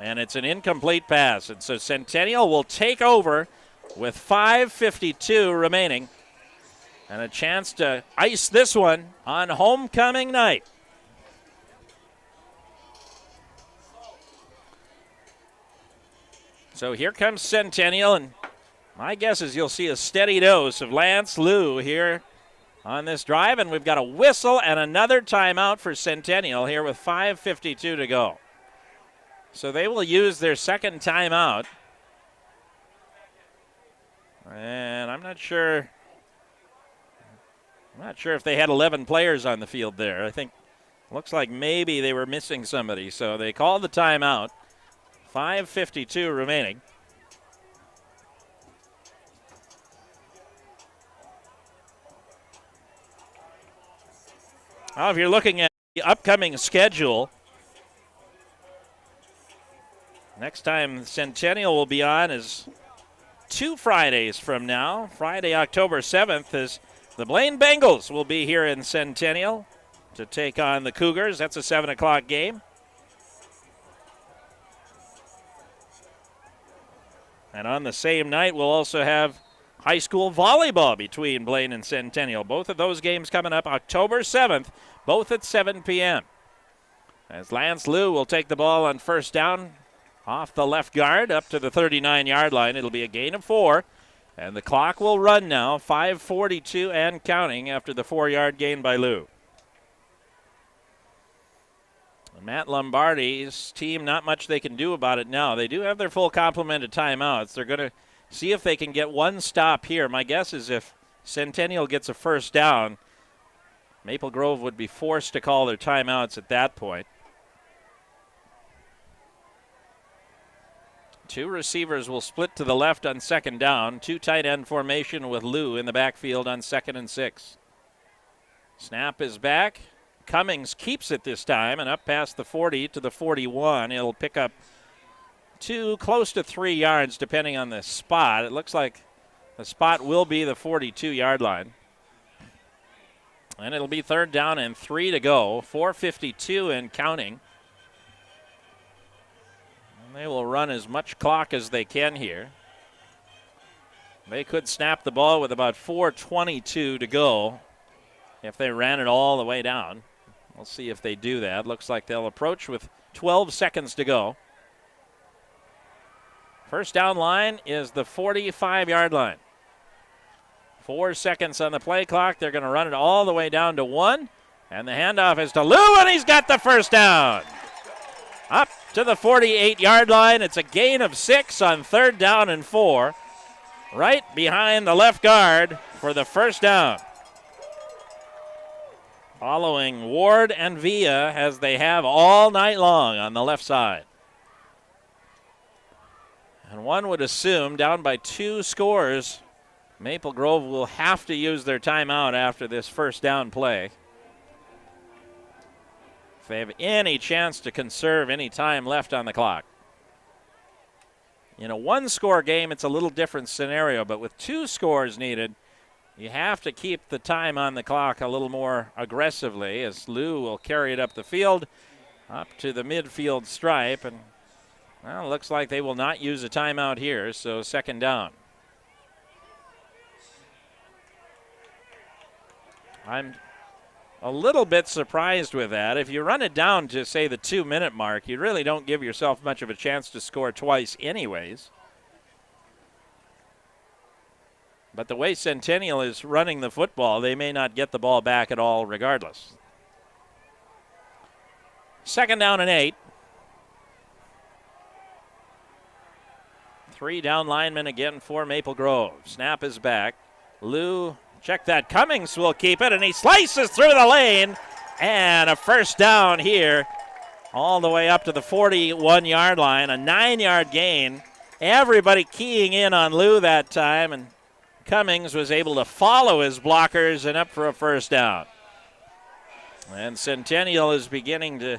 A: and it's an incomplete pass. And so Centennial will take over with 5:52 remaining and a chance to ice this one on homecoming night. So here comes Centennial, and my guess is you'll see a steady dose of Lance Liu here on this drive, and we've got a whistle and another timeout for Centennial here with 5:52 to go. So they will use their second timeout, and I'm not sure if they had 11 players on the field there. I think looks like maybe they were missing somebody, so they called the timeout. 5:52 remaining. Now, if you're looking at the upcoming schedule, next time Centennial will be on is 2 Fridays from now. Friday, October 7th, is the Blaine Bengals will be here in Centennial to take on the Cougars. That's a 7 o'clock game. And on the same night, we'll also have high school volleyball between Blaine and Centennial. Both of those games coming up October 7th, both at 7 p.m. As Lance Liu will take the ball on 1st down off the left guard up to the 39-yard line. It'll be a gain of 4, and the clock will run now, 5:42 and counting after the 4-yard gain by Liu. Matt Lombardi's team, not much they can do about it now. They do have their full complement of timeouts. They're going to see if they can get one stop here. My guess is if Centennial gets a 1st down, Maple Grove would be forced to call their timeouts at that point. 2 receivers will split to the left on 2nd down. 2 tight end formation with Liu in the backfield on 2nd and 6. Snap is back. Cummings keeps it this time, and up past the 40 to the 41. It'll pick up 2, close to 3 yards, depending on the spot. It looks like the spot will be the 42-yard line. And it'll be 3rd down and 3 to go. 4:52 and counting. And they will run as much clock as they can here. They could snap the ball with about 4:22 to go if they ran it all the way down. We'll see if they do that. Looks like they'll approach with 12 seconds to go. 1st down line is the 45-yard line. 4 seconds on the play clock. They're going to run it all the way down to 1. And the handoff is to Liu, and he's got the 1st down. Up to the 48-yard line. It's a gain of 6 on 3rd down and 4. Right behind the left guard for the 1st down. Following Ward and Villa as they have all night long on the left side. And one would assume, down by 2 scores, Maple Grove will have to use their timeout after this 1st down play. If they have any chance to conserve any time left on the clock. In a one-score game, it's a little different scenario, but with 2 scores needed, you have to keep the time on the clock a little more aggressively, as Lou will carry it up the field, up to the midfield stripe, and well, looks like they will not use a timeout here, so second down. I'm a little bit surprised with that. If you run it down to, say, the 2-minute mark, you really don't give yourself much of a chance to score twice anyways. But the way Centennial is running the football, they may not get the ball back at all regardless. Second down and 8. 3 down linemen again for Maple Grove. Snap is back. Lou, check that. Cummings will keep it, and he slices through the lane. And a first down here all the way up to the 41-yard line. A 9-yard gain. Everybody keying in on Lou that time, and Cummings was able to follow his blockers and up for a first down. And Centennial is beginning to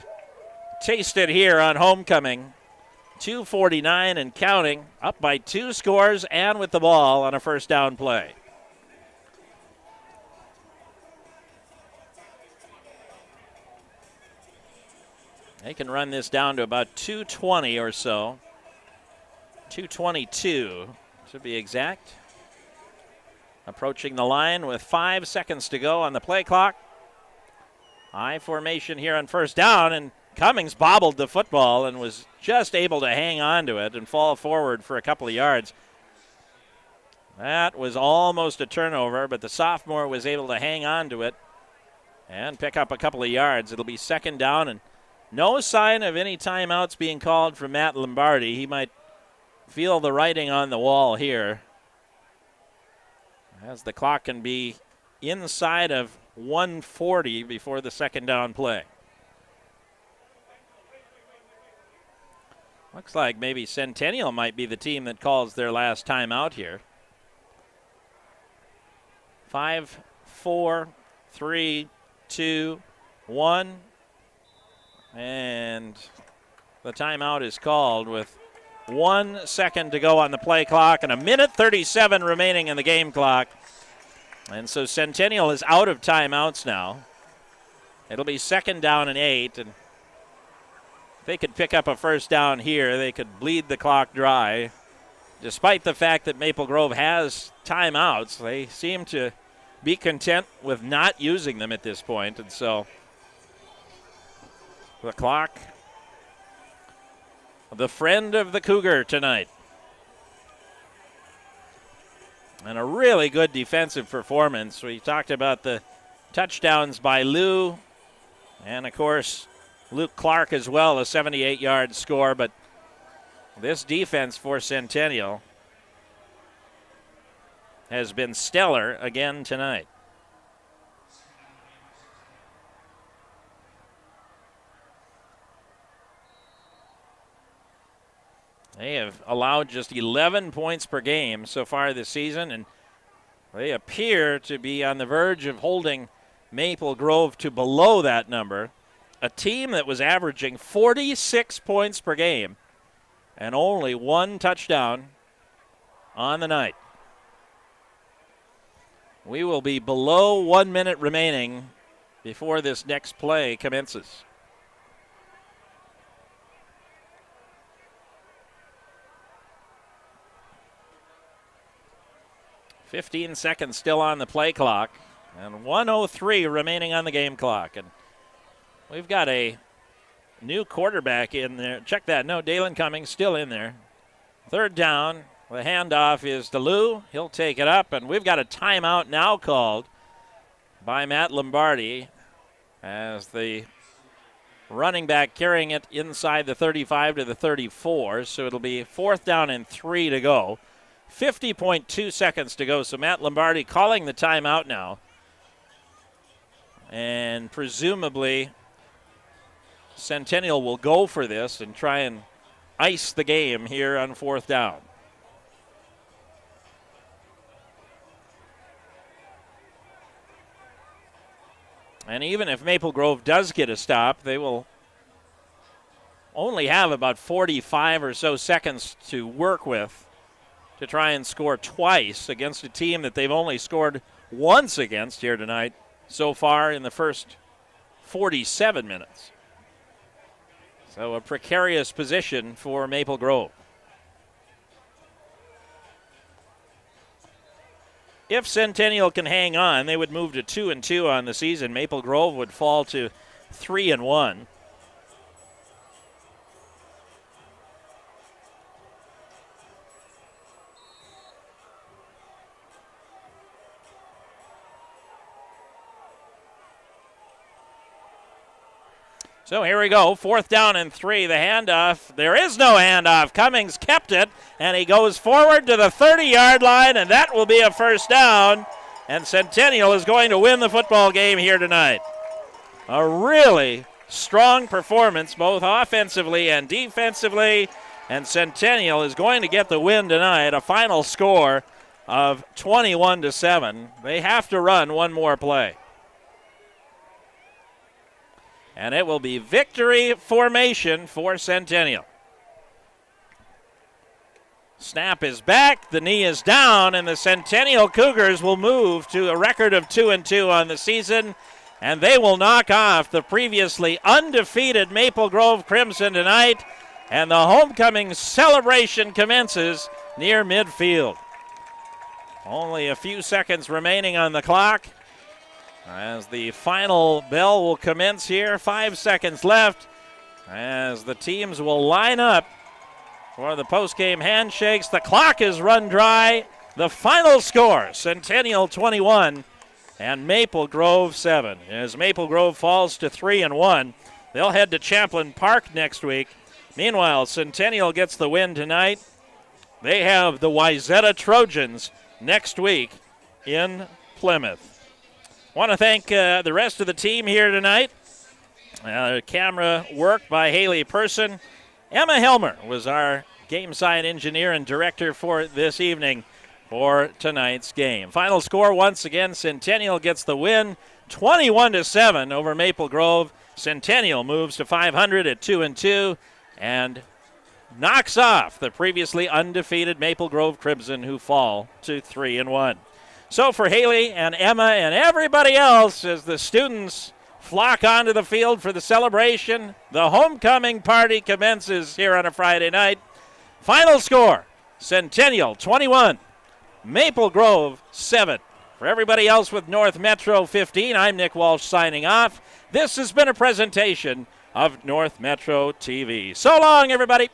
A: taste it here on homecoming. 2:49 and counting, up by 2 scores and with the ball on a first down play. They can run this down to about 2:20 or so. 2:22 to be exact. Approaching the line with 5 seconds to go on the play clock. I formation here on first down, and Cummings bobbled the football and was just able to hang on to it and fall forward for a couple of yards. That was almost a turnover, but the sophomore was able to hang on to it and pick up a couple of yards. It'll be second down, and no sign of any timeouts being called from Matt Lombardi. He might feel the writing on the wall here, as the clock can be inside of 1:40 before the second down play. Looks like maybe Centennial might be the team that calls their last timeout here. 5, 4, 3, 2, 1. And the timeout is called with 1 second to go on the play clock and 1:37 remaining in the game clock. And so Centennial is out of timeouts now. It'll be second down and 8. And if they could pick up a first down here, they could bleed the clock dry. Despite the fact that Maple Grove has timeouts, they seem to be content with not using them at this point. And so the clock, the friend of the Cougar tonight. And a really good defensive performance. We talked about the touchdowns by Lou, and of course Luke Clark as well, a 78-yard score. But this defense for Centennial has been stellar again tonight. They have allowed just 11 points per game so far this season, and they appear to be on the verge of holding Maple Grove to below that number. A team that was averaging 46 points per game and only 1 touchdown on the night. We will be below 1 minute remaining before this next play commences. .15 seconds still on the play clock, and 1:03 remaining on the game clock. And we've got a new quarterback in there. Check that. No, Dalen Cummings still in there. Third down. The handoff is to Lou. He'll take it up, and we've got a timeout now called by Matt Lombardi as the running back carrying it inside the 35 to the 34. So it'll be 4th down and 3 to go. 50.2 seconds to go. So Matt Lombardi calling the timeout now. And presumably Centennial will go for this and try and ice the game here on 4th down. And even if Maple Grove does get a stop, they will only have about 45 or so seconds to work with to try and score twice against a team that they've only scored once against here tonight so far in the first 47 minutes. So a precarious position for Maple Grove. If Centennial can hang on, they would move to 2-2 on the season. Maple Grove would fall to 3-1. So here we go, 4th down and 3, the handoff. There is no handoff. Cummings kept it, and he goes forward to the 30-yard line, and that will be a first down. And Centennial is going to win the football game here tonight. A really strong performance, both offensively and defensively, and Centennial is going to get the win tonight, a final score of 21-7. They have to run one more play. And it will be victory formation for Centennial. Snap is back, the knee is down, and the Centennial Cougars will move to a record of 2-2 on the season, and they will knock off the previously undefeated Maple Grove Crimson tonight, and the homecoming celebration commences near midfield. Only a few seconds remaining on the clock as the final bell will commence here. 5 seconds left as the teams will line up for the post-game handshakes. The clock is run dry. The final score, Centennial 21 and Maple Grove 7. As Maple Grove falls to 3-1, they'll head to Champlin Park next week. Meanwhile, Centennial gets the win tonight. They have the Wayzata Trojans next week in Plymouth. Want to thank the rest of the team here tonight. Camera work by Haley Person. Emma Helmer was our game side engineer and director for this evening for tonight's game. Final score once again, Centennial gets the win, 21-7 over Maple Grove. Centennial moves to 500 at 2-2 and knocks off the previously undefeated Maple Grove Crimson, who fall to 3-1. So for Haley and Emma and everybody else, as the students flock onto the field for the celebration, the homecoming party commences here on a Friday night. Final score, Centennial 21, Maple Grove 7. For everybody else with North Metro 15, I'm Nick Walsh signing off. This has been a presentation of North Metro TV. So long, everybody.